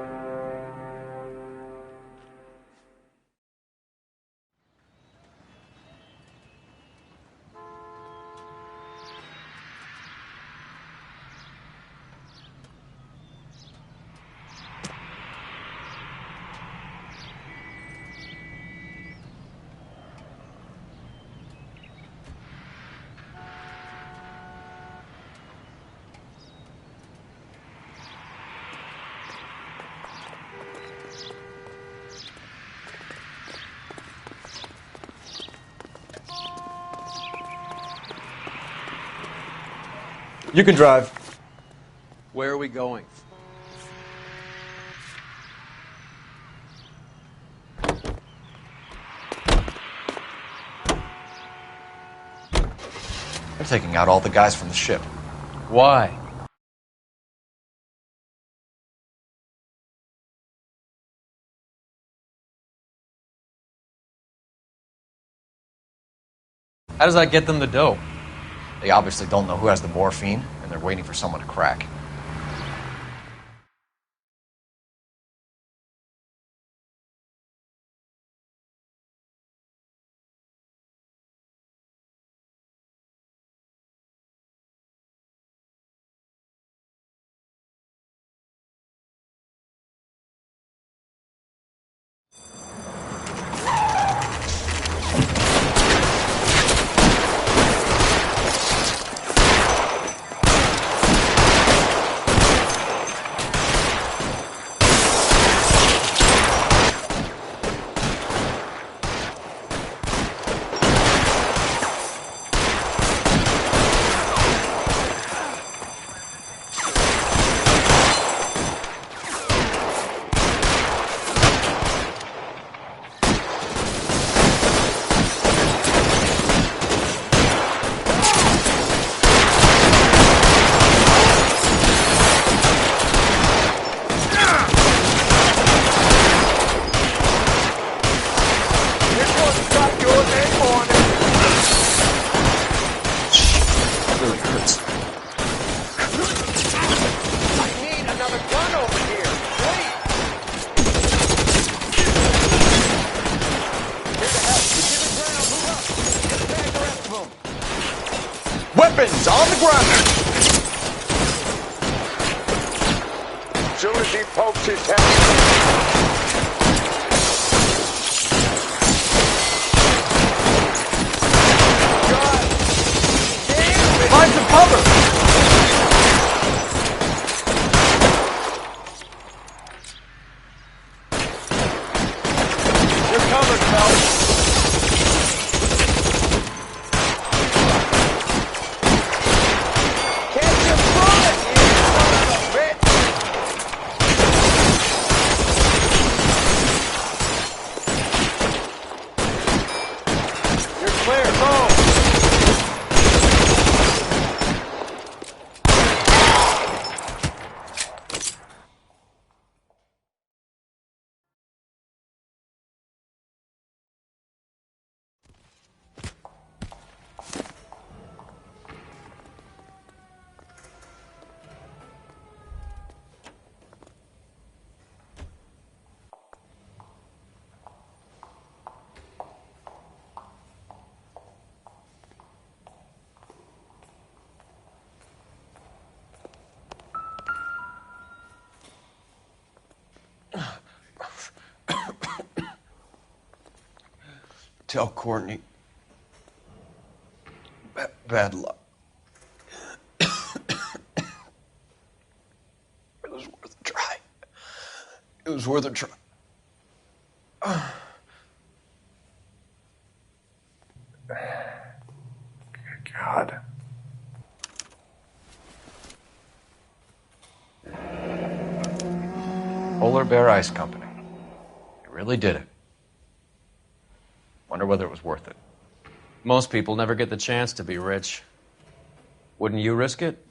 Speaker 5: You can drive.
Speaker 1: Where are we going?
Speaker 2: They're taking out all the guys from the ship.
Speaker 1: Why? How does that get them the dope?
Speaker 2: They obviously don't know who has the morphine, and they're waiting for someone to crack.
Speaker 23: Weapons on the ground!
Speaker 19: Soon as he pokes his head...
Speaker 23: Find some cover! You're covered, Phelps.
Speaker 10: Tell Courtney. Bad luck. It was worth a try. It was worth a try.
Speaker 23: God.
Speaker 2: Polar Bear Ice Company. You really did it. Wonder whether it was worth it.
Speaker 1: Most people never get the chance to be rich. Wouldn't you risk it?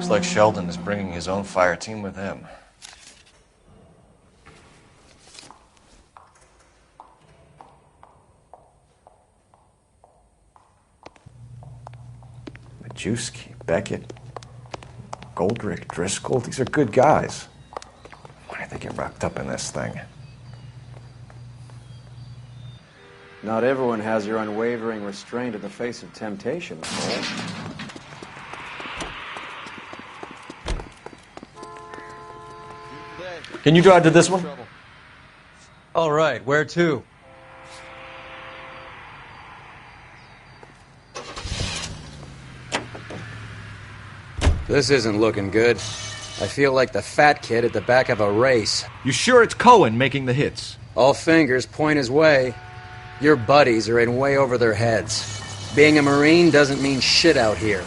Speaker 2: Looks like Sheldon is bringing his own fire team with him. Majewski, Beckett, Goldrick, Driscoll, these are good guys. Why did they get wrapped up in this thing?
Speaker 12: Not everyone has your unwavering restraint in the face of temptation, Cole.
Speaker 5: Can you drive to this one?
Speaker 1: All right, where to?
Speaker 22: This isn't looking good. I feel like the fat kid at the back of a race.
Speaker 23: You sure it's Cohen making the hits?
Speaker 22: All fingers point his way. Your buddies are in way over their heads. Being a Marine doesn't mean shit out here.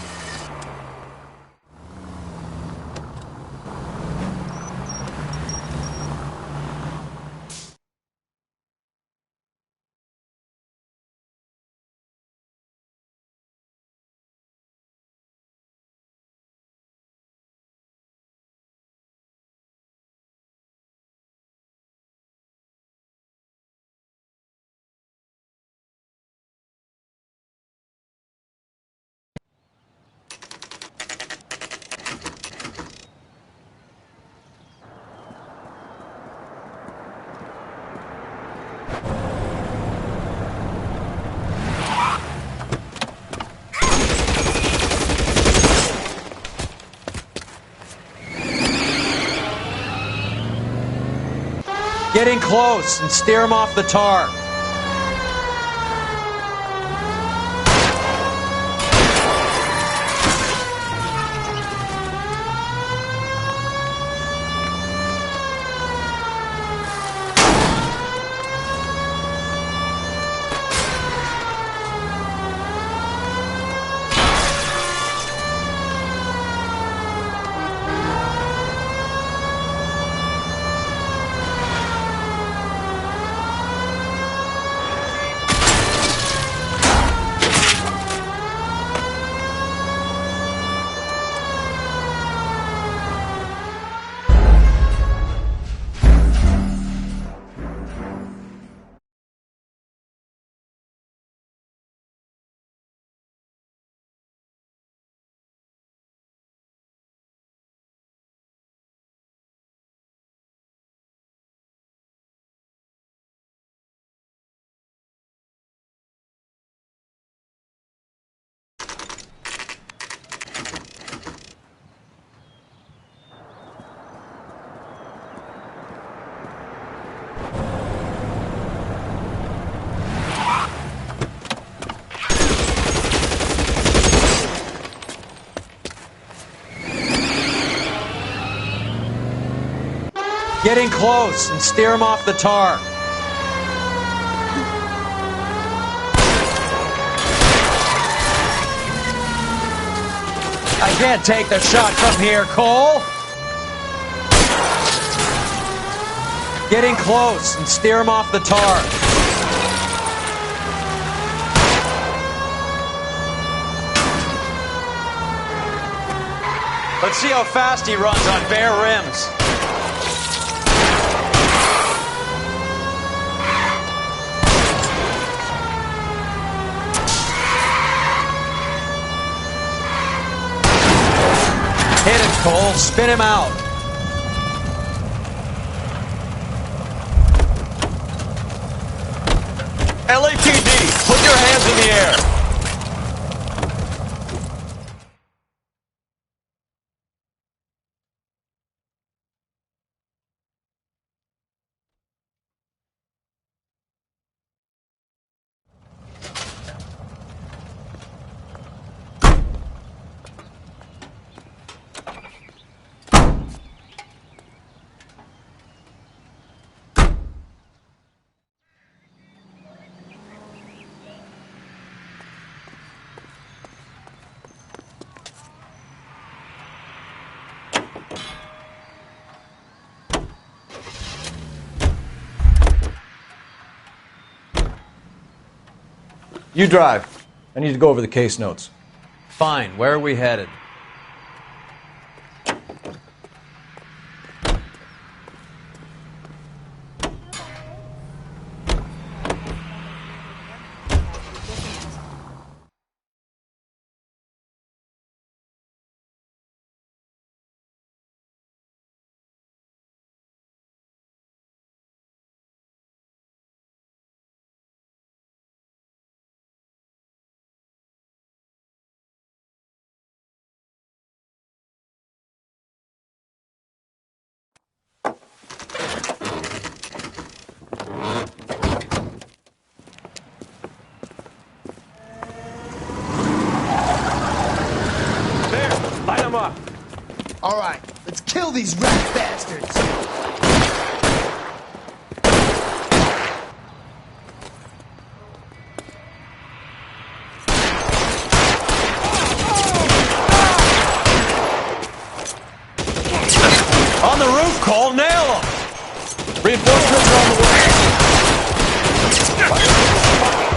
Speaker 1: Get in close and steer him off the tar. Get in close and steer him off the tar. I can't take the shot from here, Cole. Get in close and steer him off the tar. Let's see how fast he runs on bare rims. Hit it, Cole. Spin him out.
Speaker 5: LAPD, put your hands in the air.
Speaker 2: You drive. I need to go over the case notes.
Speaker 1: Fine. Where are we headed?
Speaker 9: All right, let's kill these rat bastards.
Speaker 5: On the roof, Cole, nail him! Reinforcements are on the way.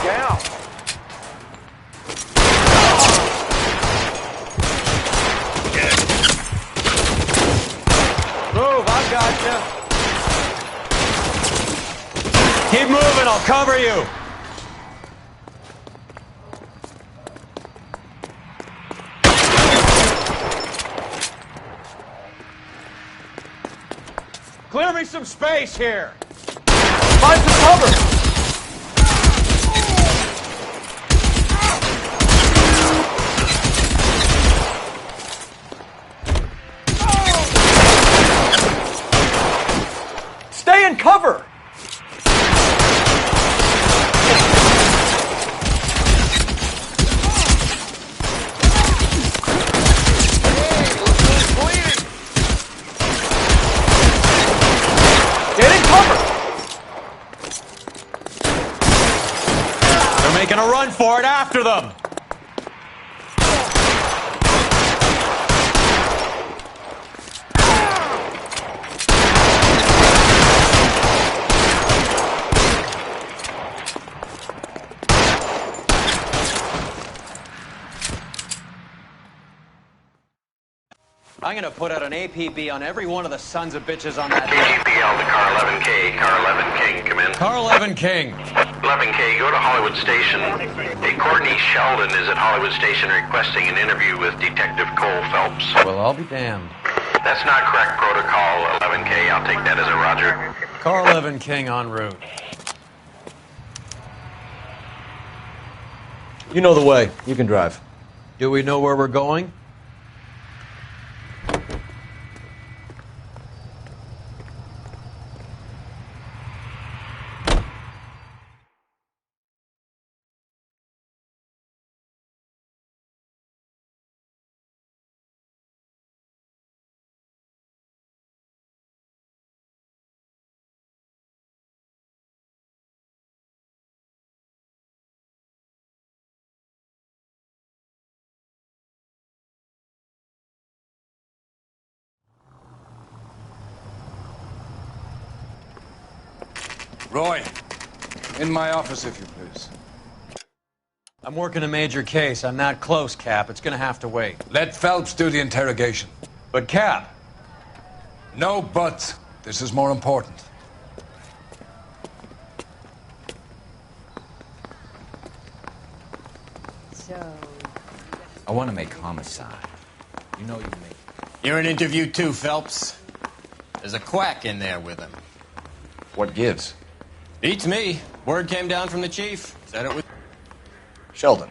Speaker 7: Down.
Speaker 5: Move, I've got you. Keep moving, I'll cover you. Clear me some space here. Find some cover. Stay in cover. Making a run for it after them. I'm gonna put out an APB on every one of the sons of bitches on that.
Speaker 13: KGPL to car 11K. Car 11 King, come in.
Speaker 1: Car 11 King.
Speaker 13: 11K, go to Hollywood Station. Hey, Courtney Sheldon is at Hollywood Station requesting an interview with Detective Cole Phelps.
Speaker 1: Well, I'll be damned.
Speaker 13: That's not correct protocol, 11K. I'll take that as a roger.
Speaker 1: Car 11 King en route.
Speaker 2: You know the way. You can drive.
Speaker 1: Do we know where we're going?
Speaker 11: Roy, in my office, if you please.
Speaker 1: I'm working a major case. I'm not close, Cap. It's gonna have to wait.
Speaker 11: Let Phelps do the interrogation.
Speaker 1: But, Cap.
Speaker 11: No buts. This is more important.
Speaker 24: So...
Speaker 18: I want to make homicide. You know you make...
Speaker 21: You're an interview too, Phelps. There's a quack in there with him.
Speaker 2: What gives?
Speaker 21: Beats me. Word came down from the chief. Said it was...
Speaker 2: Sheldon.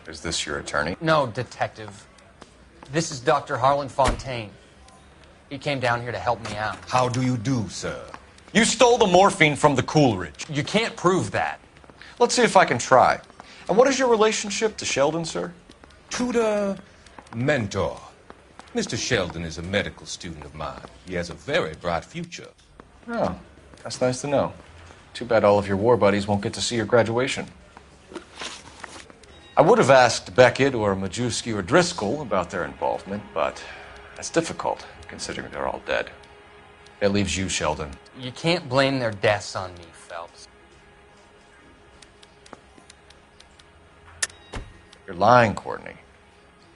Speaker 2: Is this your attorney?
Speaker 25: No, Detective. This is Dr. Harlan Fontaine. He came down here to help me out.
Speaker 10: How do you do, sir?
Speaker 2: You stole the morphine from the Coolidge.
Speaker 25: You can't prove that.
Speaker 2: Let's see if I can try. And what is your relationship to Sheldon, sir?
Speaker 10: Tutor, mentor. Mr. Sheldon is a medical student of mine. He has a very bright future.
Speaker 2: Oh, that's nice to know. Too bad all of your war buddies won't get to see your graduation. I would have asked Beckett or Majewski or Driscoll about their involvement, but that's difficult, considering they're all dead. That leaves you, Sheldon.
Speaker 25: You can't blame their deaths on me, Phelps.
Speaker 2: You're lying, Courtney.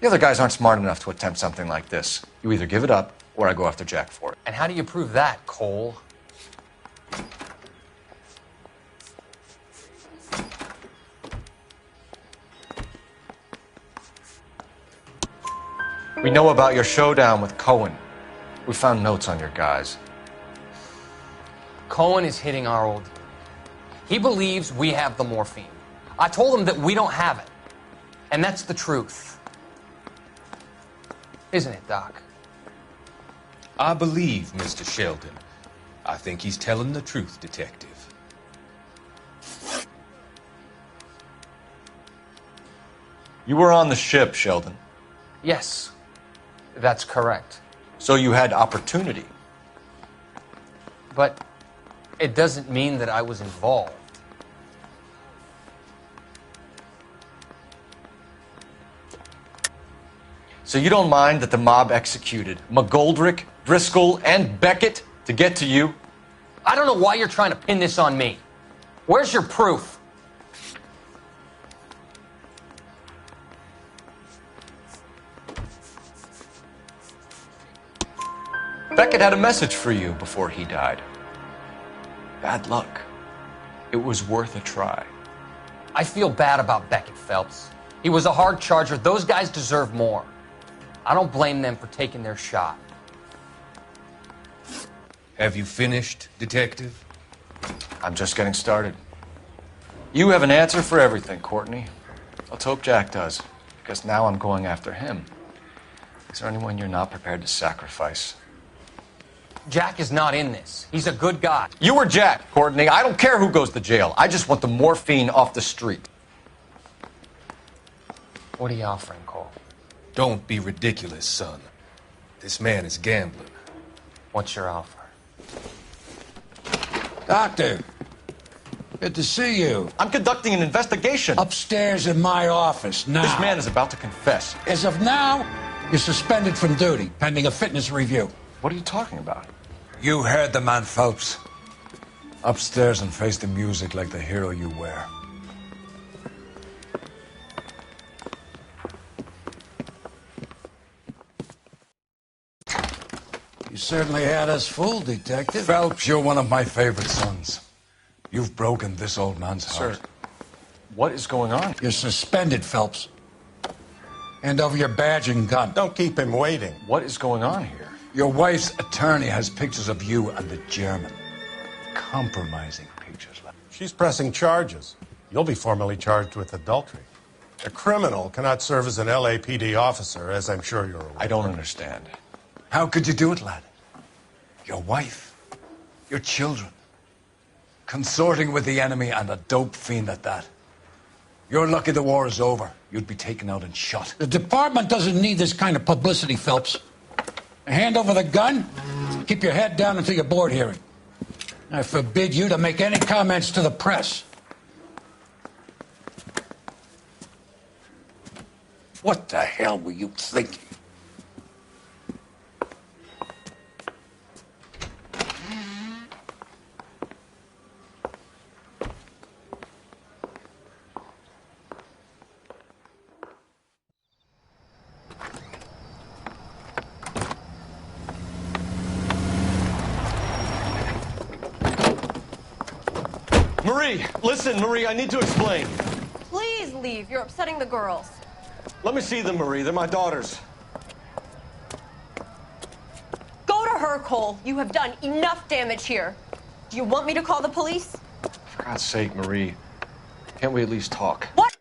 Speaker 2: The other guys aren't smart enough to attempt something like this. You either give it up, or I go after Jack for it.
Speaker 25: And how do you prove that, Cole?
Speaker 2: We know about your showdown with Cohen. We found notes on your guys.
Speaker 25: Cohen is hitting our old deal. He believes we have the morphine. I told him that we don't have it. And that's the truth. Isn't it, Doc?
Speaker 10: I believe Mr. Sheldon. I think he's telling the truth, Detective.
Speaker 2: You were on the ship, Sheldon.
Speaker 25: Yes. That's correct.
Speaker 2: So you had opportunity.
Speaker 25: But it doesn't mean that I was involved.
Speaker 2: So you don't mind that the mob executed McGoldrick, Driscoll, and Beckett to get to you?
Speaker 25: I don't know why you're trying to pin this on me. Where's your proof?
Speaker 2: Beckett had a message for you before he died. Bad luck. It was worth a try.
Speaker 25: I feel bad about Beckett, Phelps. He was a hard charger. Those guys deserve more. I don't blame them for taking their shot.
Speaker 10: Have you finished, Detective?
Speaker 2: I'm just getting started. You have an answer for everything, Courtney. Let's hope Jack does, because now I'm going after him. Is there anyone you're not prepared to sacrifice?
Speaker 25: Jack is not in this. He's a good guy.
Speaker 2: You or Jack, Courtney. I don't care who goes to jail. I just want the morphine off the street.
Speaker 25: What are you offering, Cole?
Speaker 10: Don't be ridiculous, son. This man is gambling.
Speaker 25: What's your offer?
Speaker 11: Doctor, good to see you.
Speaker 2: I'm conducting an investigation.
Speaker 11: Upstairs in my office now.
Speaker 2: This man is about to confess.
Speaker 11: As of now, you're suspended from duty, pending a fitness review.
Speaker 2: What are you talking about?
Speaker 11: You heard the man, Phelps. Upstairs and face the music like the hero you were. You certainly had us fooled, Detective. Phelps, you're one of my favorite sons. You've broken this old man's heart.
Speaker 2: Sir, what is going on?
Speaker 11: You're suspended, Phelps. Hand over your badge and gun.
Speaker 6: Don't keep him waiting.
Speaker 2: What is going on here?
Speaker 11: Your wife's attorney has pictures of you and the German. Compromising pictures.
Speaker 6: She's pressing charges. You'll be formally charged with adultery. A criminal cannot serve as an LAPD officer, as I'm sure you're aware.
Speaker 2: I don't understand.
Speaker 11: How could you do it, lad? Your wife, your children, consorting with the enemy and a dope fiend at that. You're lucky the war is over. You'd be taken out and shot. The department doesn't need this kind of publicity, Phelps. Hand over the gun, keep your head down until your board hearing. I forbid you to make any comments to the press. What the hell were you thinking?
Speaker 4: Marie, listen, Marie, I need to explain.
Speaker 8: Please leave. You're upsetting the girls.
Speaker 4: Let me see them, Marie. They're my daughters.
Speaker 8: Go to her, Cole. You have done enough damage here. Do you want me to call the police?
Speaker 2: For God's sake, Marie, can't we at least talk?
Speaker 8: What?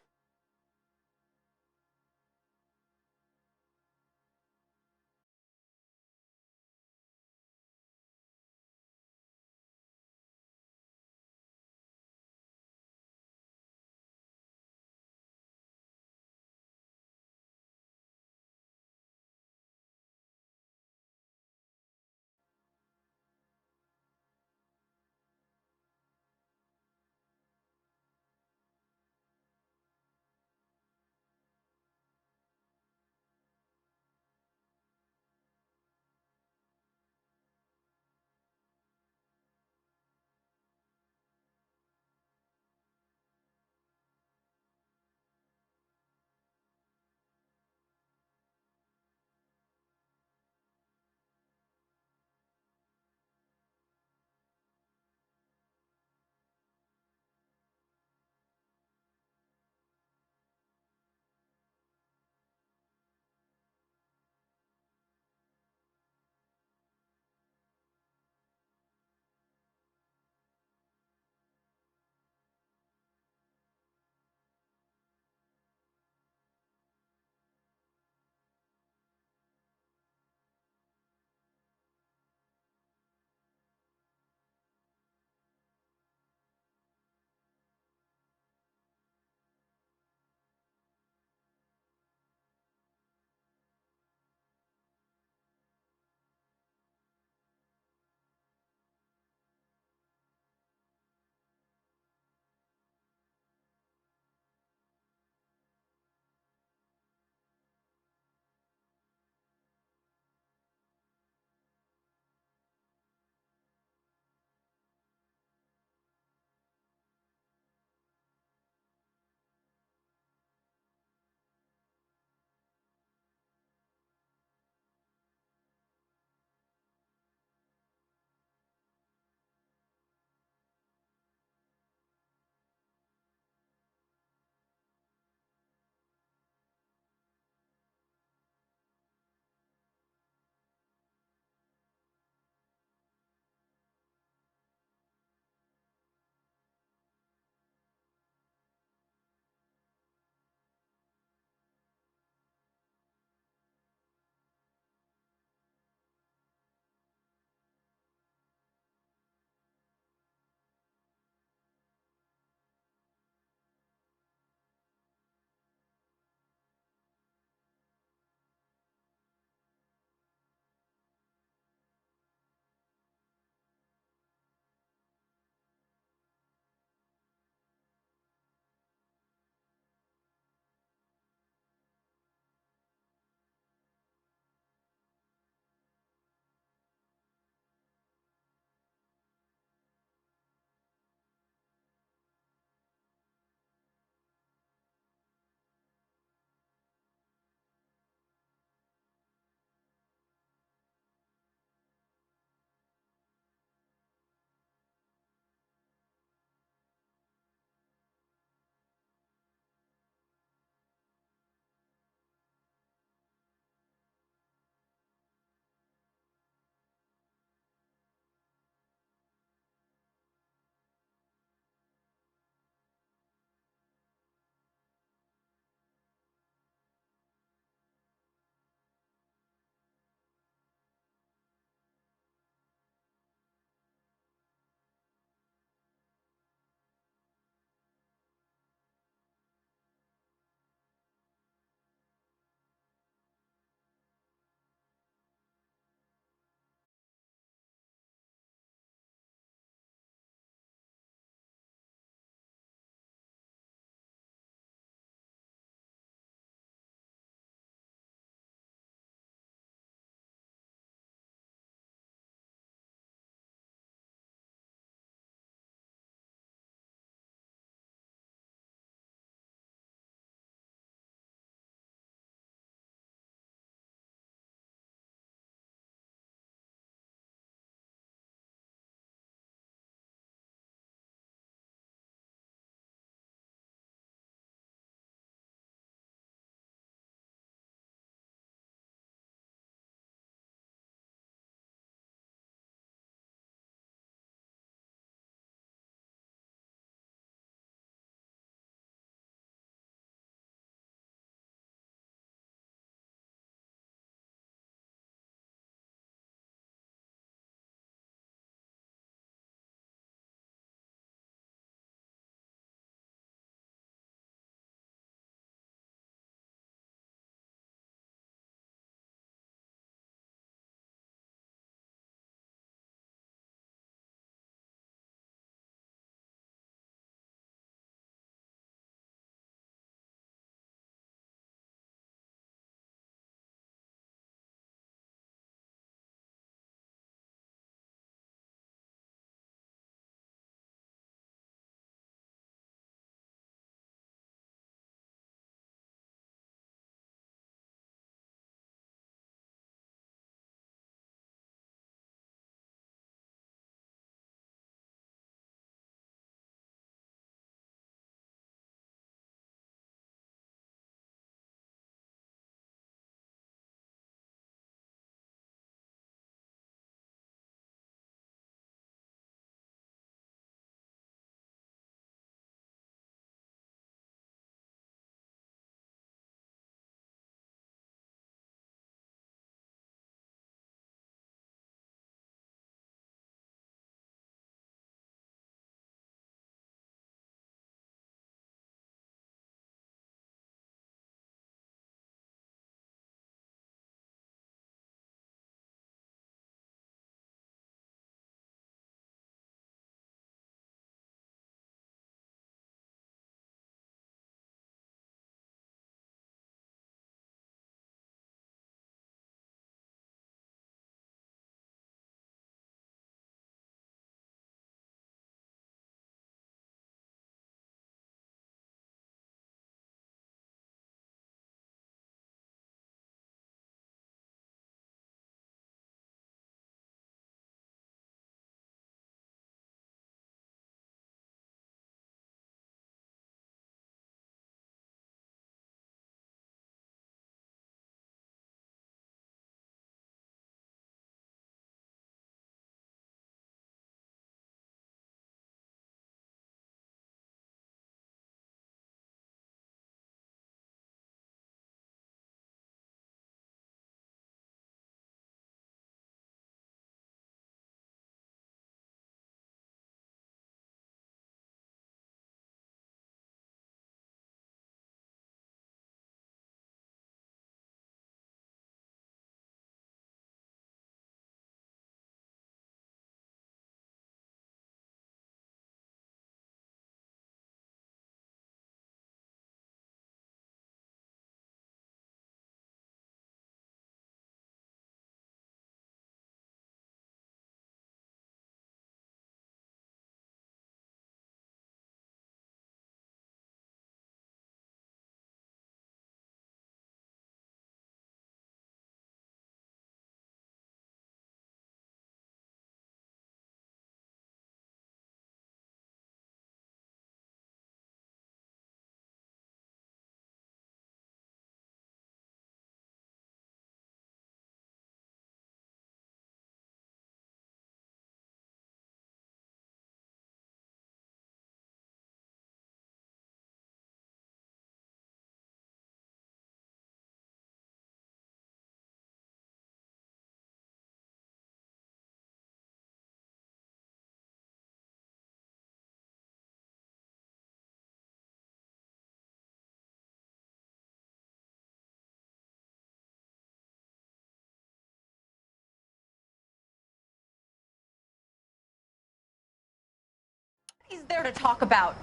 Speaker 8: He's there to talk about.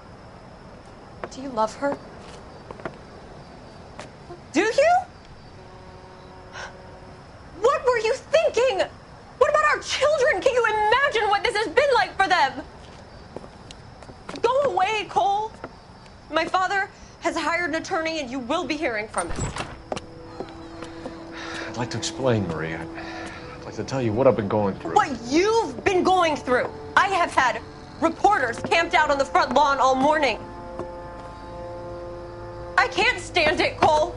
Speaker 8: Do you love her? Do you? What were you thinking? What about our children? Can you imagine what this has been like for them? Go away, Cole. My father has hired an attorney, and you will be hearing from him.
Speaker 23: I'd like to explain, Marie. I'd like to tell you what I've been going through.
Speaker 8: What you've been going through. I have had reporters camped out on the front lawn all morning. I can't stand it, Cole.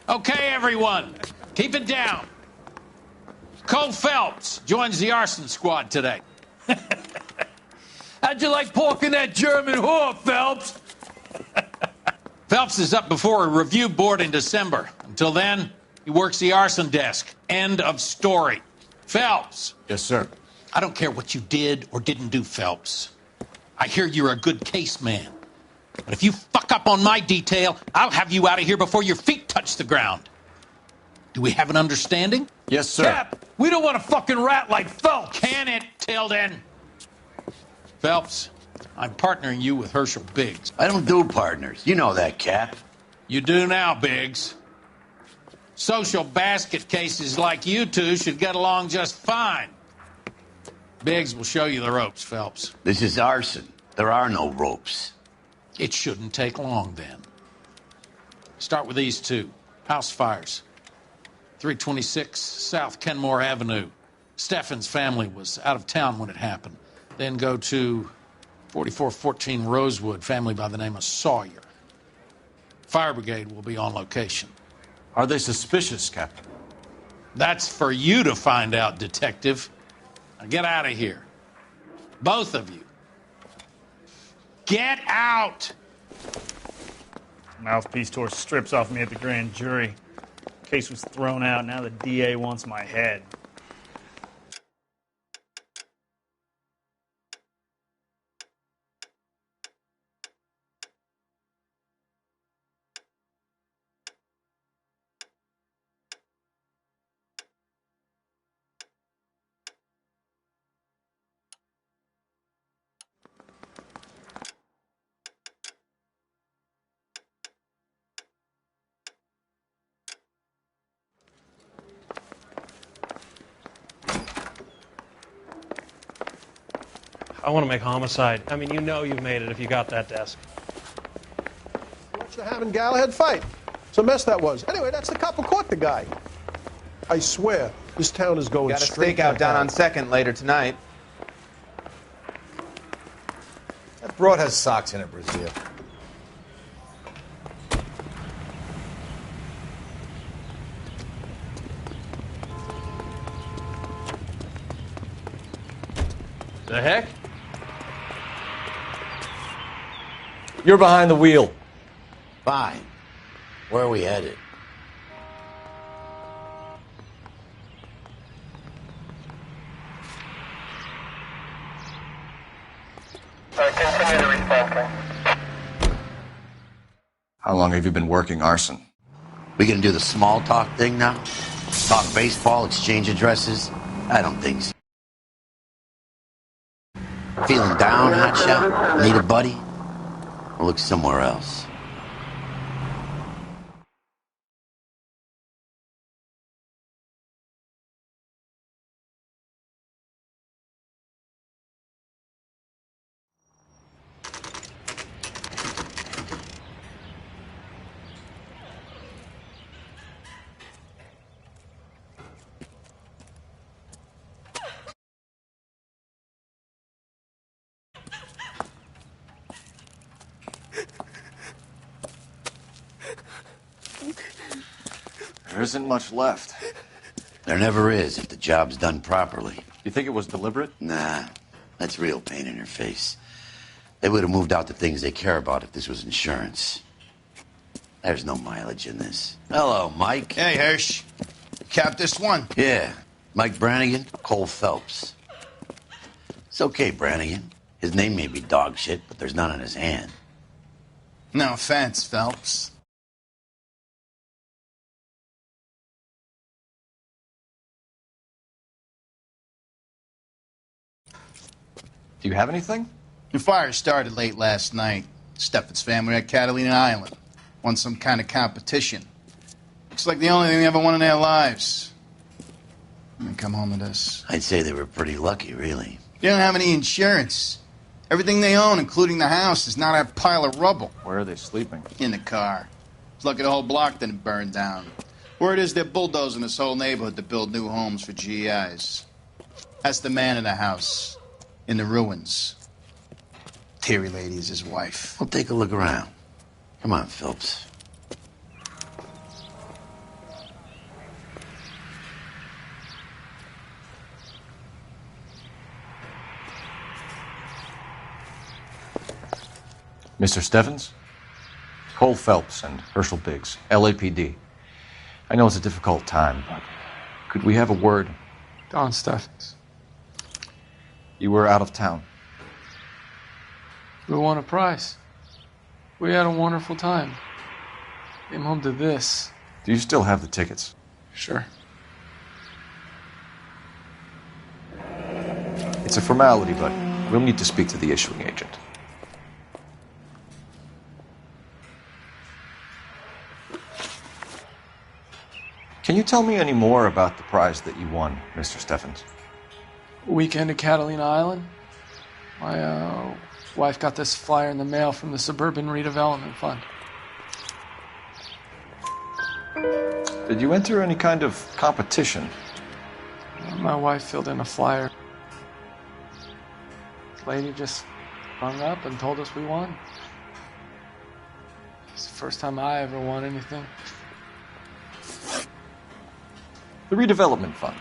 Speaker 14: Okay, everyone, keep it down. Cole Phelps joins the arson squad today.
Speaker 15: How'd you like pork in that German whore, Phelps?
Speaker 14: Phelps is up before a review board in December. Until then, he works the arson desk. End of story. Phelps.
Speaker 23: Yes, sir.
Speaker 14: I don't care what you did or didn't do, Phelps. I hear you're a good case man. But if you fuck fuck up on my detail, I'll have you out of here before your feet touch the ground. Do we have an understanding?
Speaker 21: Yes, sir.
Speaker 15: Cap, we don't want a fucking rat like Phelps.
Speaker 14: Can it, Tilden? Phelps, I'm partnering you with Herschel Biggs.
Speaker 3: I don't do partners. You know that, Cap.
Speaker 14: You do now, Biggs. Social basket cases like you two should get along just fine. Biggs will show you the ropes, Phelps.
Speaker 3: This is arson. There are no ropes.
Speaker 14: It shouldn't take long, then. Start with these two. House fires. 326 South Kenmore Avenue. Steffen's family was out of town when it happened. Then go to 4414 Rosewood, family by the name of Sawyer. Fire brigade will be on location.
Speaker 2: Are they suspicious, Captain?
Speaker 14: That's for you to find out, Detective. Now get out of here. Both of you. Get out!
Speaker 16: Mouthpiece tore strips off me at the grand jury. Case was thrown out. Now the DA wants my head.
Speaker 17: I want to make homicide. I mean, you know you've made it if you got that desk.
Speaker 6: Watch the Hammond Galahad fight. It's a mess that was. Anyway, that's the cop who caught the guy. I swear, this town is going
Speaker 19: Got a
Speaker 6: straight
Speaker 19: stakeout
Speaker 6: to
Speaker 19: down
Speaker 6: hell.
Speaker 19: on 2nd later tonight.
Speaker 23: That broad has socks in it, Brazil.
Speaker 17: The heck?
Speaker 23: You're behind the wheel.
Speaker 3: Fine. Where are we headed?
Speaker 13: Continue to respond.
Speaker 2: How long have you been working arson?
Speaker 3: We gonna do the small talk thing now? Talk baseball, exchange addresses? I don't think so. Feeling down, hotshot? Need a buddy? We'll look somewhere else.
Speaker 2: There isn't much left.
Speaker 3: There never is if the job's done properly.
Speaker 2: You think it was deliberate?
Speaker 3: Nah, that's real pain in your face. They would have moved out the things they care about if this was insurance. There's no mileage in this. Hello, Mike.
Speaker 21: Hey, Hirsch. Cap this one.
Speaker 3: Yeah, Mike Brannigan, Cole Phelps. It's okay, Brannigan. His name may be dog shit, but there's none on his hand.
Speaker 21: No offense, Phelps.
Speaker 2: Do you have anything?
Speaker 21: The fire started late last night. Steffen's family at Catalina Island. Won some kind of competition. Looks like the only thing they ever won in their lives. And they come home to this.
Speaker 3: I'd say they were pretty lucky, really.
Speaker 21: They don't have any insurance. Everything they own, including the house, is not a pile of rubble.
Speaker 2: Where are they sleeping?
Speaker 21: In the car. It's lucky the whole block didn't burn down. Word is they're bulldozing this whole neighborhood to build new homes for GIs. That's the man in the house. In the ruins. Terry Lady is his wife.
Speaker 3: Well, take a look around. Come on, Phelps.
Speaker 2: Mr. Stevens? Cole Phelps and Herschel Biggs, LAPD. I know it's a difficult time, but could we have a word?
Speaker 20: Don Steffens.
Speaker 2: You were out of town.
Speaker 20: We won a prize. We had a wonderful time. Came home to this.
Speaker 2: Do you still have the tickets?
Speaker 20: Sure.
Speaker 2: It's a formality, but we'll need to speak to the issuing agent. Can you tell me any more about the prize that you won, Mr. Steffens?
Speaker 20: Weekend at Catalina Island. My wife got this flyer in the mail from the Suburban Redevelopment Fund.
Speaker 2: Did you enter any kind of competition?
Speaker 20: My wife filled in a flyer. The lady just hung up and told us we won. It's the first time I ever won anything.
Speaker 2: The redevelopment fund.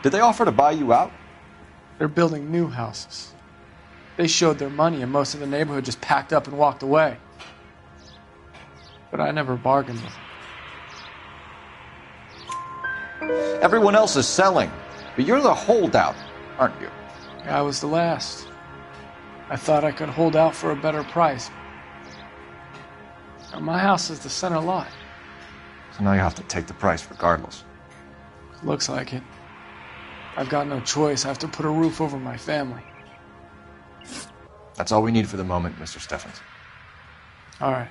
Speaker 2: Did they offer to buy you out?
Speaker 20: They're building new houses. They showed their money and most of the neighborhood just packed up and walked away. But I never bargained with them.
Speaker 2: Everyone else is selling, but you're the holdout, aren't you?
Speaker 20: I was the last. I thought I could hold out for a better price. Now, my house is the center lot.
Speaker 2: So now you have to take the price regardless.
Speaker 20: Looks like it. I've got no choice. I have to put a roof over my family.
Speaker 2: That's all we need for the moment, Mr. Steffens.
Speaker 20: All right.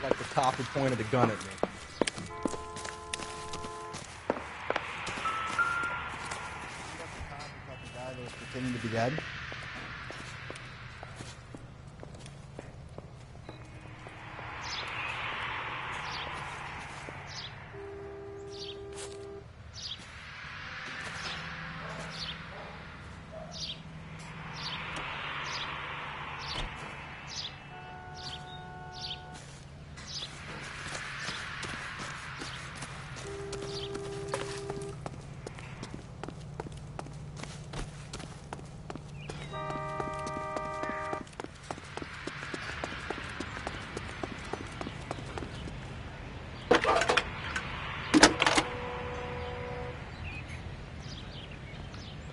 Speaker 7: Like the cop who pointed a gun at me. The guy that was pretending to be dead.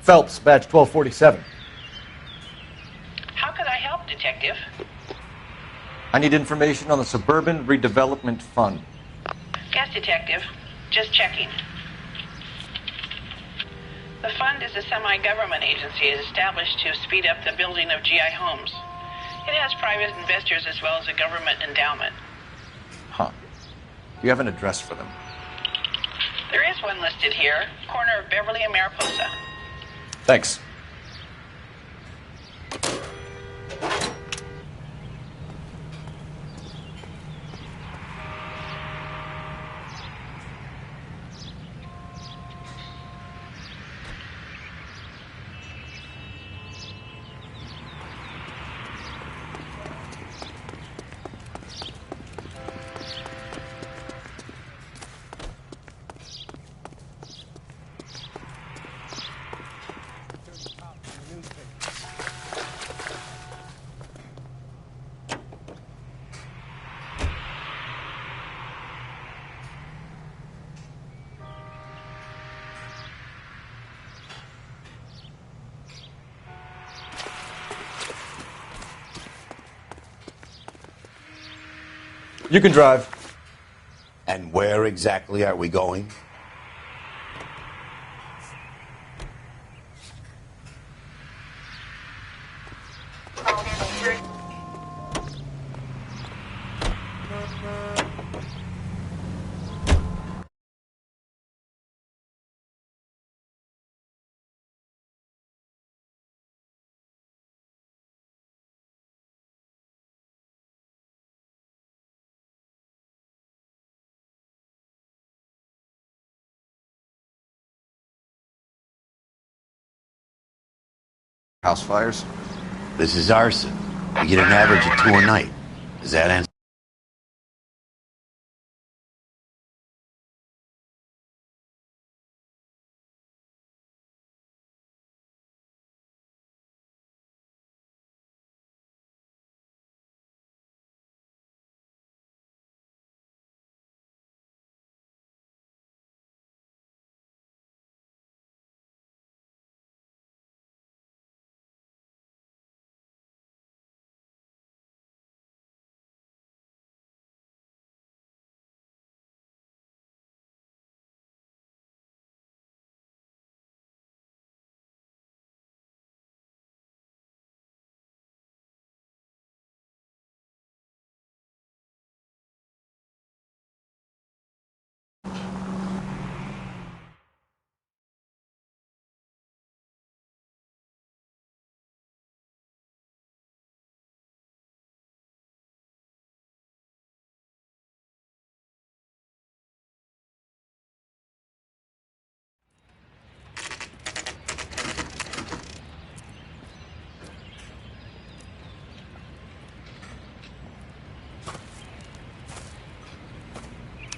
Speaker 23: Phelps, badge 1247.
Speaker 9: How could I help, Detective?
Speaker 2: I need information on the Suburban Redevelopment Fund.
Speaker 9: Yes, Detective. Just checking. The fund is a semi-government agency established to speed up the building of GI homes. It has private investors as well as a government endowment.
Speaker 2: Huh. Do you have an address for them?
Speaker 9: There is one listed here, corner of Beverly and Mariposa.
Speaker 2: Thanks. You can drive.
Speaker 3: And where exactly are we going?
Speaker 2: House fires?
Speaker 3: This is arson. We get an average of 2 a night. Does that answer?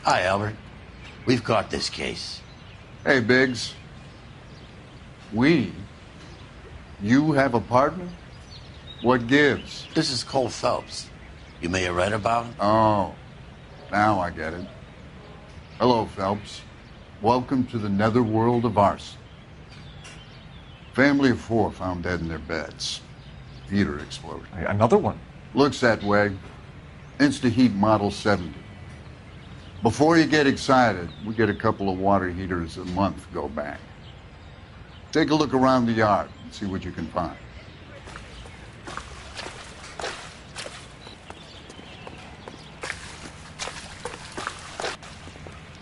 Speaker 3: Hi, Albert. We've caught this case.
Speaker 1: Hey, Biggs. You have a partner? What gives?
Speaker 3: This is Cole Phelps. You may have read about him.
Speaker 1: Oh, now I get it. Hello, Phelps. Welcome to the netherworld of arson. Family of 4 found dead in their beds. Heater explosion.
Speaker 2: Another one?
Speaker 1: Looks that way. Insta-Heat Model 70. Before you get excited, we get a couple of water heaters a month go back. Take a look around the yard and see what you can find.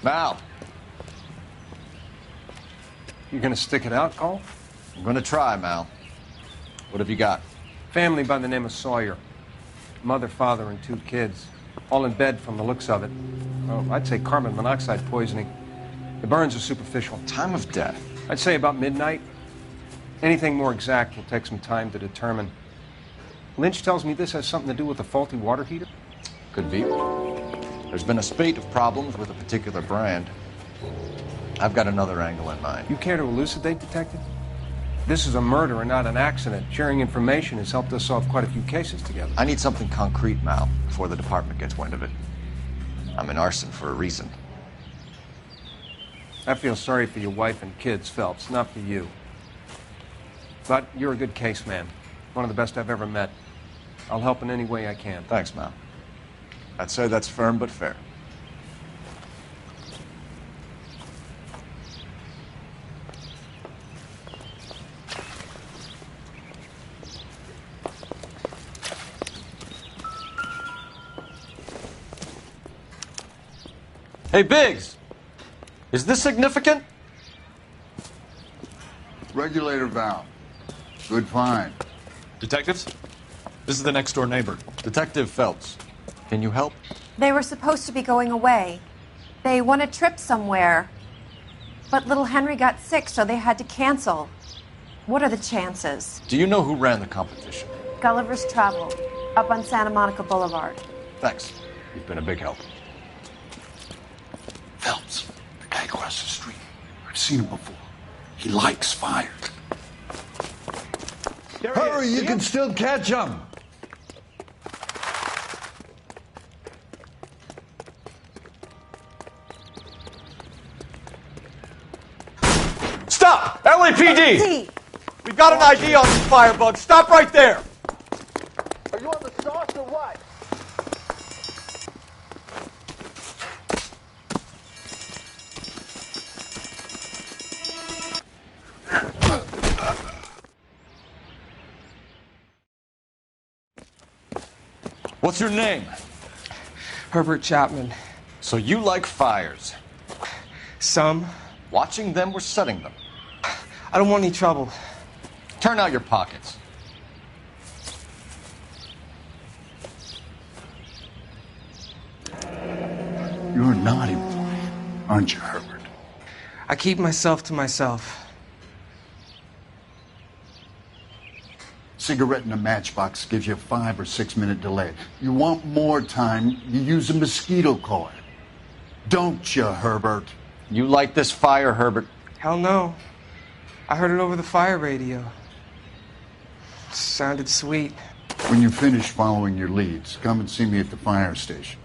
Speaker 23: Mal,
Speaker 6: You gonna stick it out, Cole?
Speaker 23: I'm gonna try, Mal. What have you got?
Speaker 6: Family by the name of Sawyer. Mother, father, and 2 kids. All in bed from the looks of it. Well, I'd say carbon monoxide poisoning. The burns are superficial.
Speaker 23: Time of death?
Speaker 6: I'd say about midnight. Anything more exact will take some time to determine. Lynch tells me this has something to do with a faulty water heater.
Speaker 23: Could be. There's been a spate of problems with a particular brand. I've got another angle in mind.
Speaker 6: You care to elucidate, Detective? This is a murder and not an accident. Sharing information has helped us solve quite a few cases together.
Speaker 23: I need something concrete, Mal, before the department gets wind of it. I'm in arson for a reason.
Speaker 6: I feel sorry for your wife and kids, Phelps, not for you. But you're a good case man. One of the best I've ever met. I'll help in any way I can.
Speaker 23: Thanks, Mal. I'd say that's firm but fair. Hey, Biggs! Is this significant?
Speaker 1: Regulator valve. Good find.
Speaker 4: Detectives? This is the next door neighbor.
Speaker 23: Detective Phelps. Can you help?
Speaker 8: They were supposed to be going away. They won a trip somewhere. But little Henry got sick, so they had to cancel. What are the chances?
Speaker 23: Do you know who ran the competition?
Speaker 8: Gulliver's Travel, up on Santa Monica Boulevard.
Speaker 23: Thanks. You've been a big help.
Speaker 1: Phelps, the guy across the street. I've seen him before. He likes fire.
Speaker 11: Hurry, you can still catch him.
Speaker 23: Stop! LAPD! We've got an ID on this firebug. Stop right there!
Speaker 6: Are you on the sauce or what?
Speaker 23: What's your name?
Speaker 20: Herbert Chapman.
Speaker 23: So you like fires?
Speaker 20: Some.
Speaker 23: Watching them or setting them?
Speaker 20: I don't want any trouble.
Speaker 23: Turn out your pockets.
Speaker 1: You're a naughty boy, aren't you, Herbert?
Speaker 20: I keep myself to myself.
Speaker 1: Cigarette in a matchbox gives you a 5 or 6 minute delay. You want more time, you use a mosquito coil. Don't you, Herbert?
Speaker 23: You like this fire, Herbert?
Speaker 20: Hell no. I heard it over the fire radio. Sounded sweet.
Speaker 1: When you finish following your leads, come and see me at the fire station.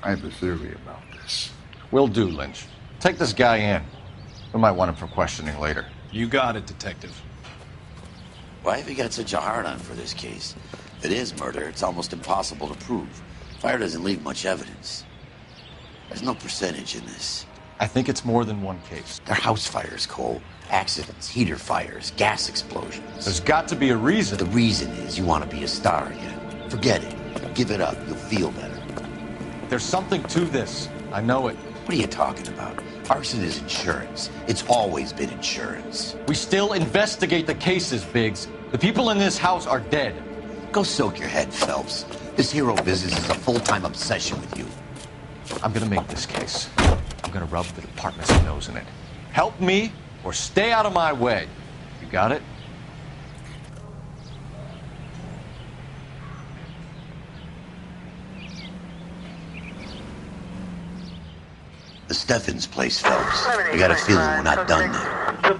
Speaker 1: I have a theory about this.
Speaker 23: Will do, Lynch. Take this guy in. We might want him for questioning later.
Speaker 4: You got it, Detective.
Speaker 3: Why have you got such a hard-on for this case? If it is murder, it's almost impossible to prove. Fire doesn't leave much evidence. There's no percentage in this.
Speaker 23: I think it's more than one case.
Speaker 3: They're house fires, Cole. Accidents, heater fires, gas explosions.
Speaker 23: There's got to be a reason.
Speaker 3: The reason is you want to be a star again. Forget it. Give it up. You'll feel better.
Speaker 23: There's something to this. I know it.
Speaker 3: What are you talking about? Arson is insurance. It's always been insurance.
Speaker 23: We still investigate the cases, Biggs. The people in this house are dead.
Speaker 3: Go soak your head, Phelps. This hero business is a full-time obsession with you.
Speaker 23: I'm gonna make this case. I'm gonna rub the department's nose in it. Help me or stay out of my way. You got it?
Speaker 3: The Steffens place, Phelps. I got a feeling we're not done there.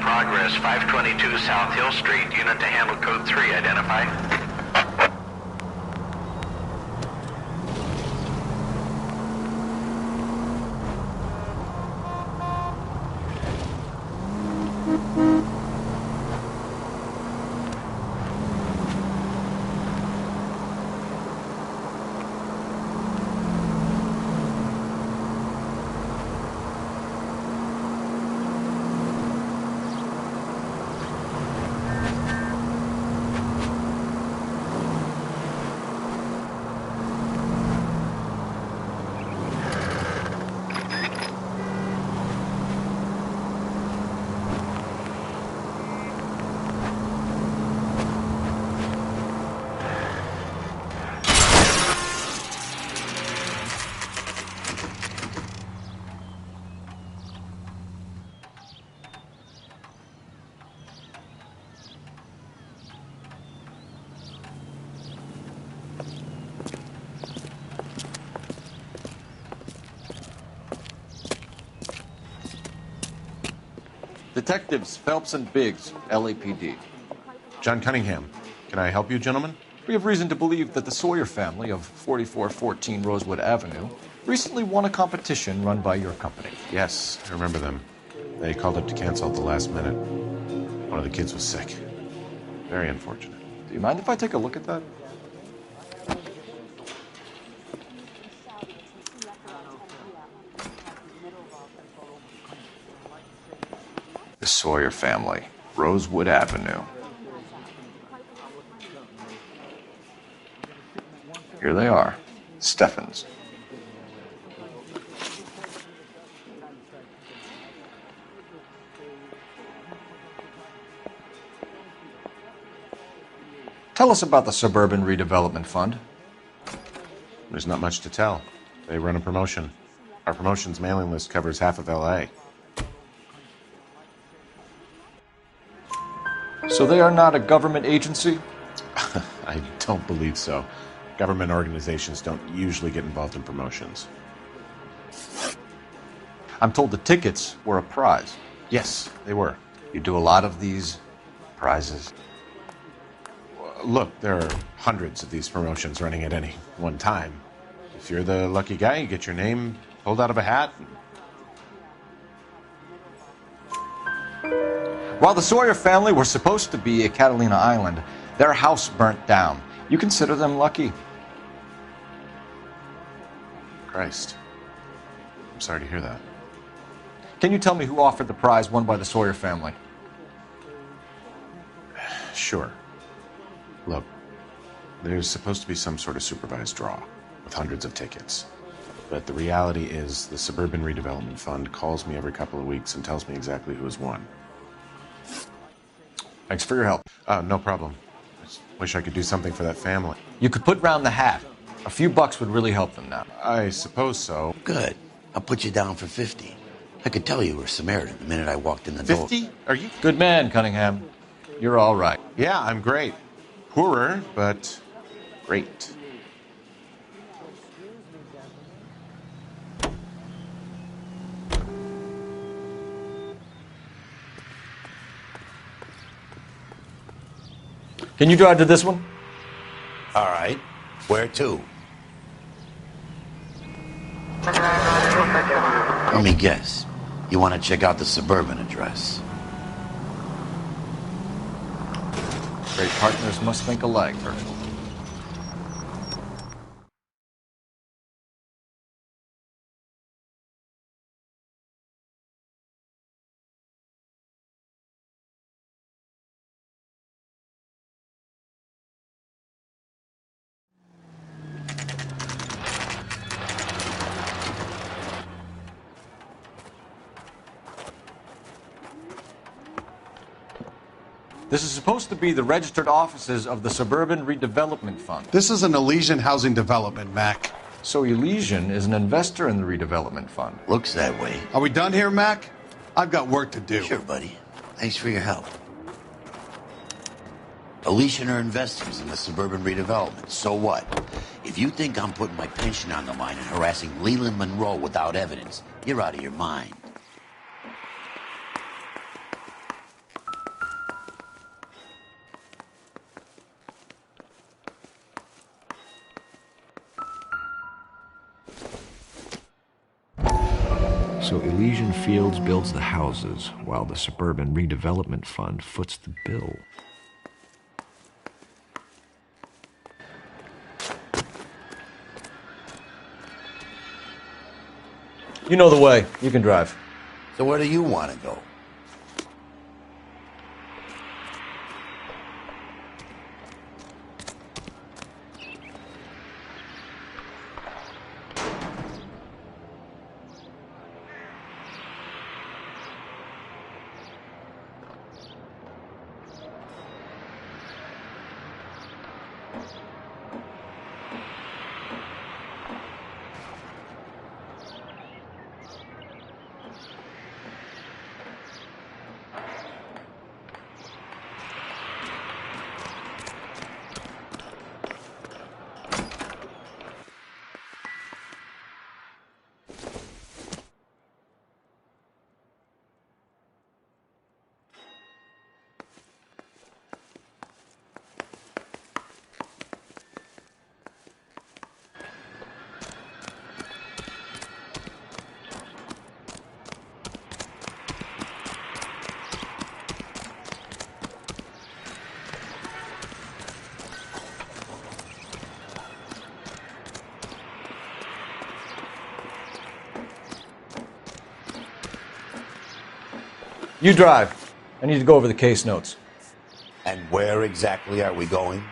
Speaker 13: Progress 522 South Hill Street. Unit to handle code 3. Identify.
Speaker 2: Detectives Phelps and Biggs, LAPD.
Speaker 5: John Cunningham. Can I help you, gentlemen?
Speaker 2: We have reason to believe that the Sawyer family of 4414 Rosewood Avenue recently won a competition run by your company.
Speaker 5: Yes, I remember them. They called up to cancel at the last minute. One of the kids was sick. Very unfortunate.
Speaker 2: Do you mind if I take a look at that? The Sawyer family, Rosewood Avenue. Here they are, Steffens. Tell us about the Suburban Redevelopment Fund.
Speaker 5: There's not much to tell. They run a promotion. Our promotion's mailing list covers half of L.A.
Speaker 2: So they are not a government agency?
Speaker 5: I don't believe so. Government organizations don't usually get involved in promotions.
Speaker 2: I'm told the tickets were a prize.
Speaker 5: Yes, they were.
Speaker 2: You do a lot of these prizes?
Speaker 5: Look, there are hundreds of these promotions running at any one time. If you're the lucky guy, you get your name pulled out of a hat.
Speaker 2: While the Sawyer family were supposed to be at Catalina Island, their house burnt down. You consider them lucky?
Speaker 5: Christ. I'm sorry to hear that.
Speaker 2: Can you tell me who offered the prize won by the Sawyer family?
Speaker 5: Sure. Look, there's supposed to be some sort of supervised draw with hundreds of tickets. But the reality is the Suburban Redevelopment Fund calls me every couple of weeks and tells me exactly who has won.
Speaker 2: Thanks for your help.
Speaker 5: No problem. I just wish I could do something for that family.
Speaker 2: You could put round the hat. A few bucks would really help them now.
Speaker 5: I suppose so.
Speaker 3: Good. I'll put you down for 50. I could tell you were Samaritan the minute I walked in the door.
Speaker 5: 50? Are you?
Speaker 2: Good man, Cunningham. You're all right.
Speaker 5: Yeah, I'm great. Poorer, but great.
Speaker 2: Can you drive to this one?
Speaker 3: All right. Where to? Let me guess. You want to check out the Suburban address?
Speaker 2: Great partners must think alike, Virgil. This is supposed to be the registered offices of the Suburban Redevelopment Fund.
Speaker 12: This is an Elysian housing development, Mac.
Speaker 2: So Elysian is an investor in the redevelopment fund.
Speaker 3: Looks that way.
Speaker 12: Are we done here, Mac? I've got work to do.
Speaker 3: Sure, buddy. Thanks for your help. Elysian are investors in the Suburban Redevelopment. So what? If you think I'm putting my pension on the line and harassing Leland Monroe without evidence, you're out of your mind.
Speaker 23: So Elysian Fields builds the houses, while the Suburban Redevelopment Fund foots the bill.
Speaker 2: You know the way. You can drive.
Speaker 3: So where do you want to go?
Speaker 2: You drive. I need to go over the case notes.
Speaker 3: And where exactly are we going?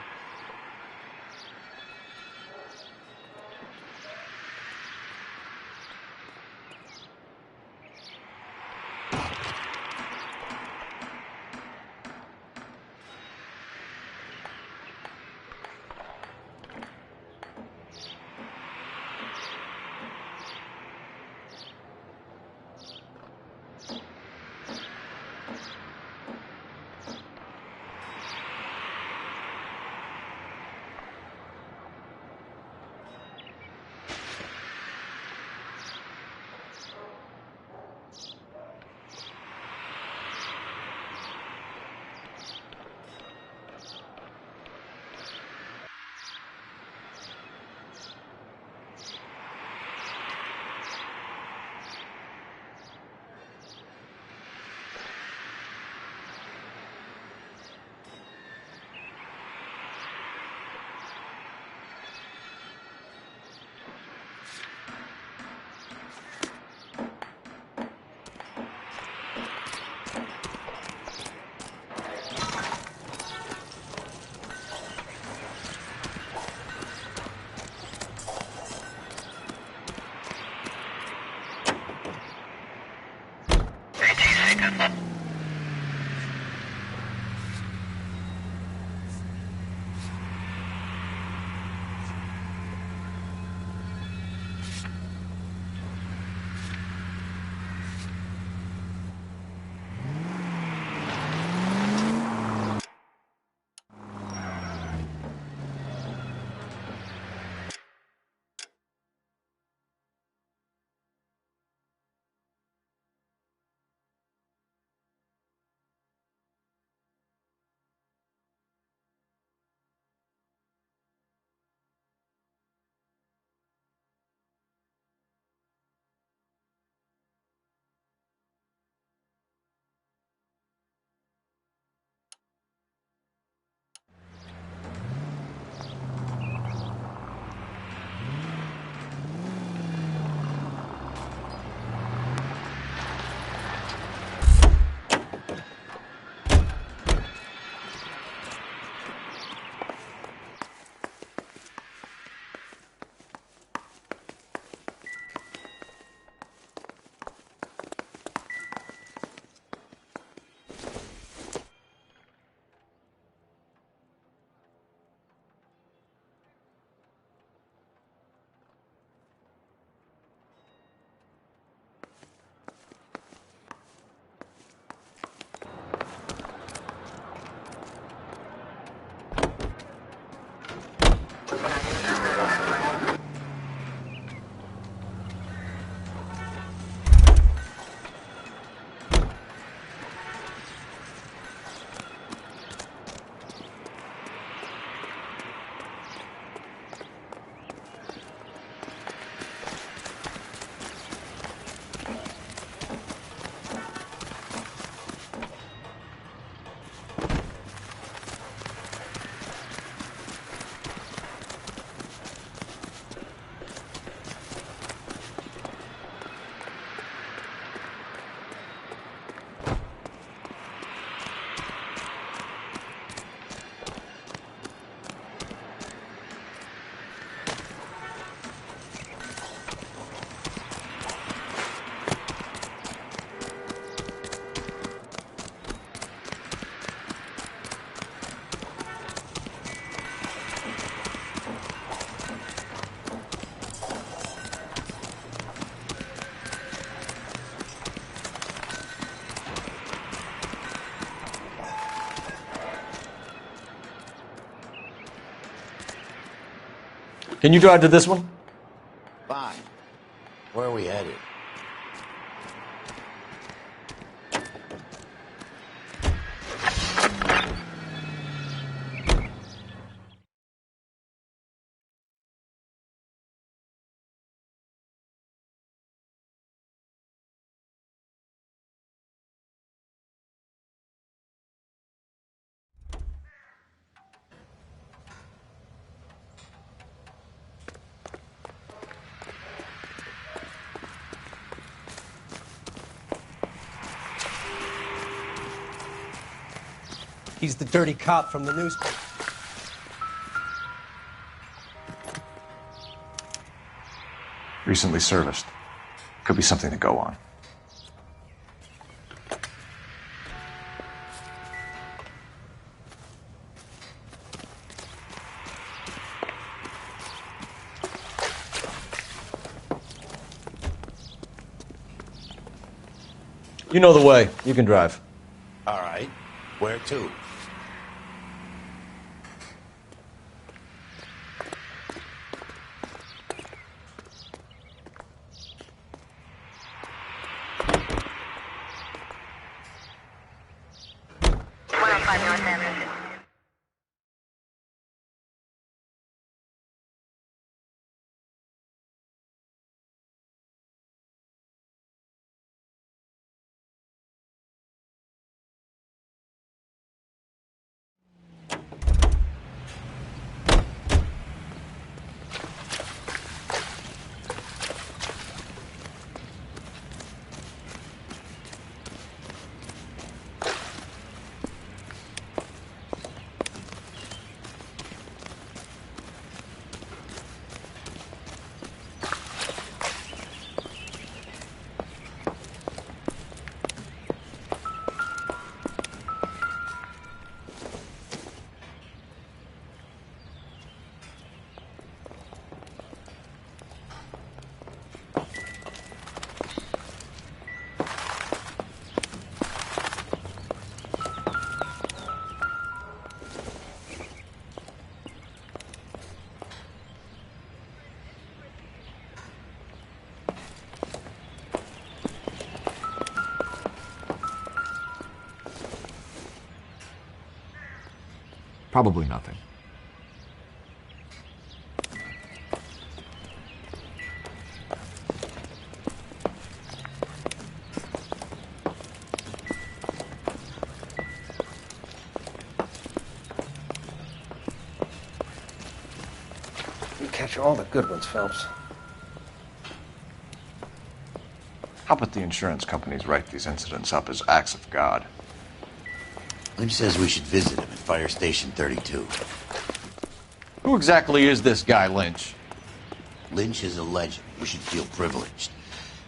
Speaker 2: Can you drive to this one?
Speaker 3: Fine. Where are we headed?
Speaker 17: He's the dirty cop from the newspaper.
Speaker 2: Recently serviced. Could be something to go on. You know the way. You can drive.
Speaker 3: All right. Where to?
Speaker 23: Probably nothing.
Speaker 6: You catch all the good ones, Phelps.
Speaker 2: How about the insurance companies write these incidents up as acts of God?
Speaker 3: Lynch says we should visit him at Fire Station 32.
Speaker 2: Who exactly is this guy, Lynch?
Speaker 3: Lynch is a legend. You should feel privileged.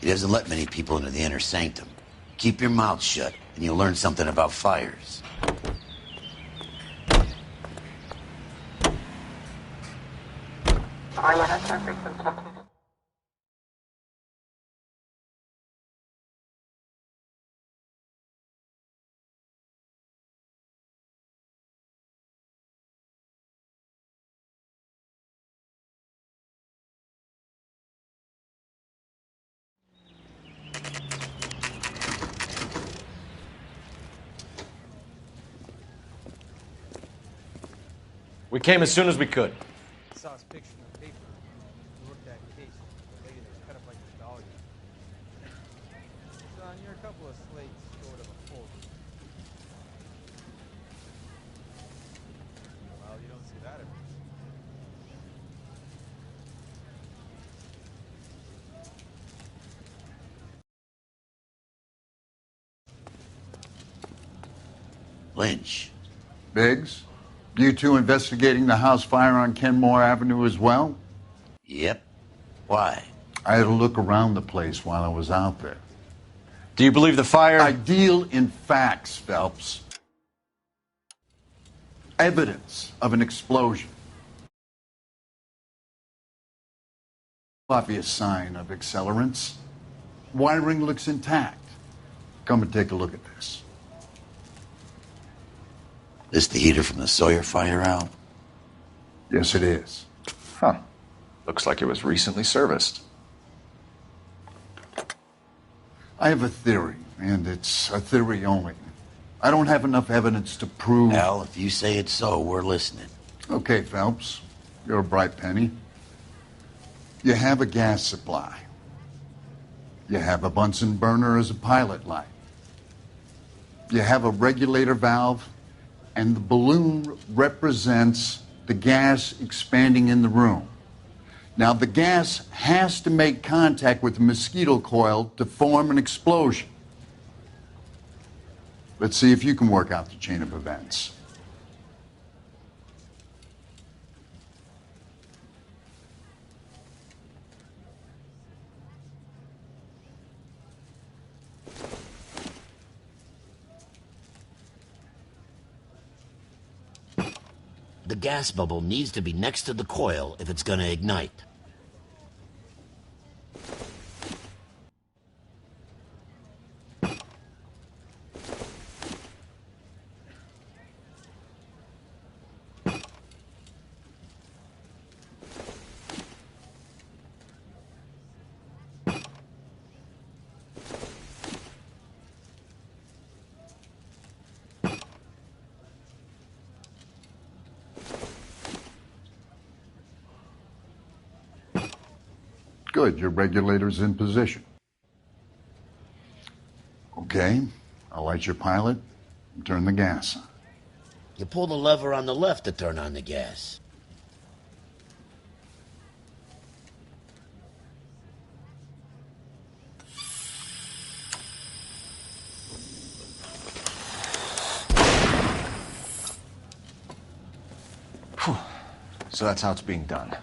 Speaker 3: He doesn't let many people into the inner sanctum. Keep your mouth shut, and you'll learn something about fires.
Speaker 2: We came as soon as we could.
Speaker 7: I saw his picture in the paper. He worked that case. The lady that was cut up like a dog. Son, you're a couple of slates short of a full. Well, you don't see that every day.
Speaker 3: Lynch.
Speaker 1: Biggs, you two investigating the house fire on Kenmore Avenue as well?
Speaker 3: Yep. Why?
Speaker 1: I had a look around the place while I was out there.
Speaker 2: Do you believe the fire?
Speaker 1: I deal in facts, Phelps. Evidence of an explosion. Obvious sign of accelerants. Wiring looks intact. Come and take a look at this.
Speaker 3: This the heater from the Sawyer fire out?
Speaker 1: Yes, it is.
Speaker 2: Huh. Looks like it was recently serviced.
Speaker 1: I have a theory, and it's a theory only. I don't have enough evidence to prove...
Speaker 3: Al, if you say it's so, we're listening.
Speaker 1: Okay, Phelps. You're a bright penny. You have a gas supply. You have a Bunsen burner as a pilot light. You have a regulator valve, and the balloon represents the gas expanding in the room. Now, the gas has to make contact with the mosquito coil to form an explosion. Let's see if you can work out the chain of events.
Speaker 3: The gas bubble needs to be next to the coil if it's going to ignite.
Speaker 1: Good, your regulator's in position. Okay, I'll light your pilot and turn the gas on.
Speaker 3: You pull the lever on the left to turn on the gas.
Speaker 2: So that's how it's being done.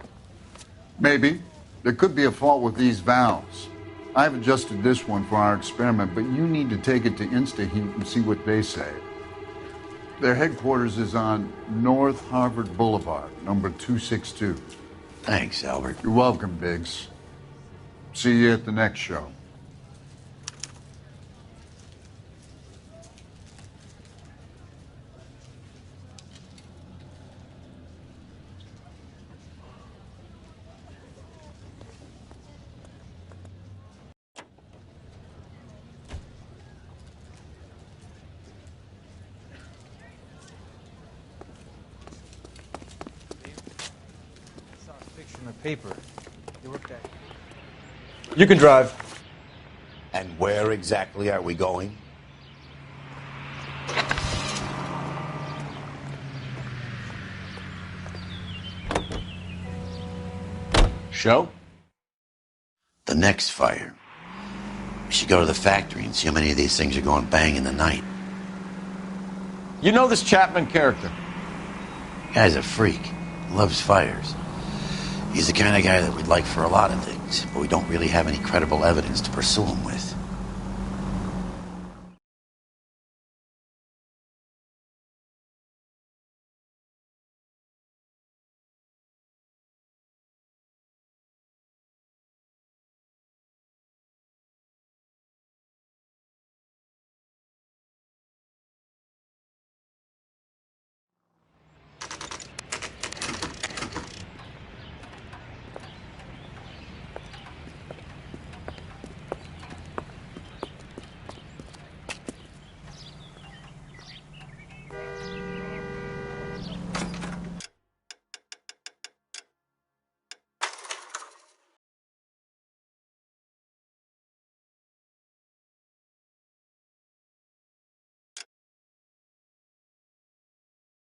Speaker 1: Maybe. There could be a fault with these valves. I've adjusted this one for our experiment, but you need to take it to InstaHeat and see what they say. Their headquarters is on North Harvard Boulevard, number 262.
Speaker 3: Thanks, Albert.
Speaker 1: You're welcome, Biggs. See you at the next show.
Speaker 7: In the paper. You worked at.
Speaker 2: You can drive.
Speaker 3: And where exactly are we going?
Speaker 2: Show?
Speaker 3: The next fire. We should go to the factory and see how many of these things are going bang in the night.
Speaker 2: You know this Chapman character?
Speaker 3: Guy's a freak. Loves fires. He's the kind of guy that we'd like for a lot of things, but we don't really have any credible evidence to pursue him with.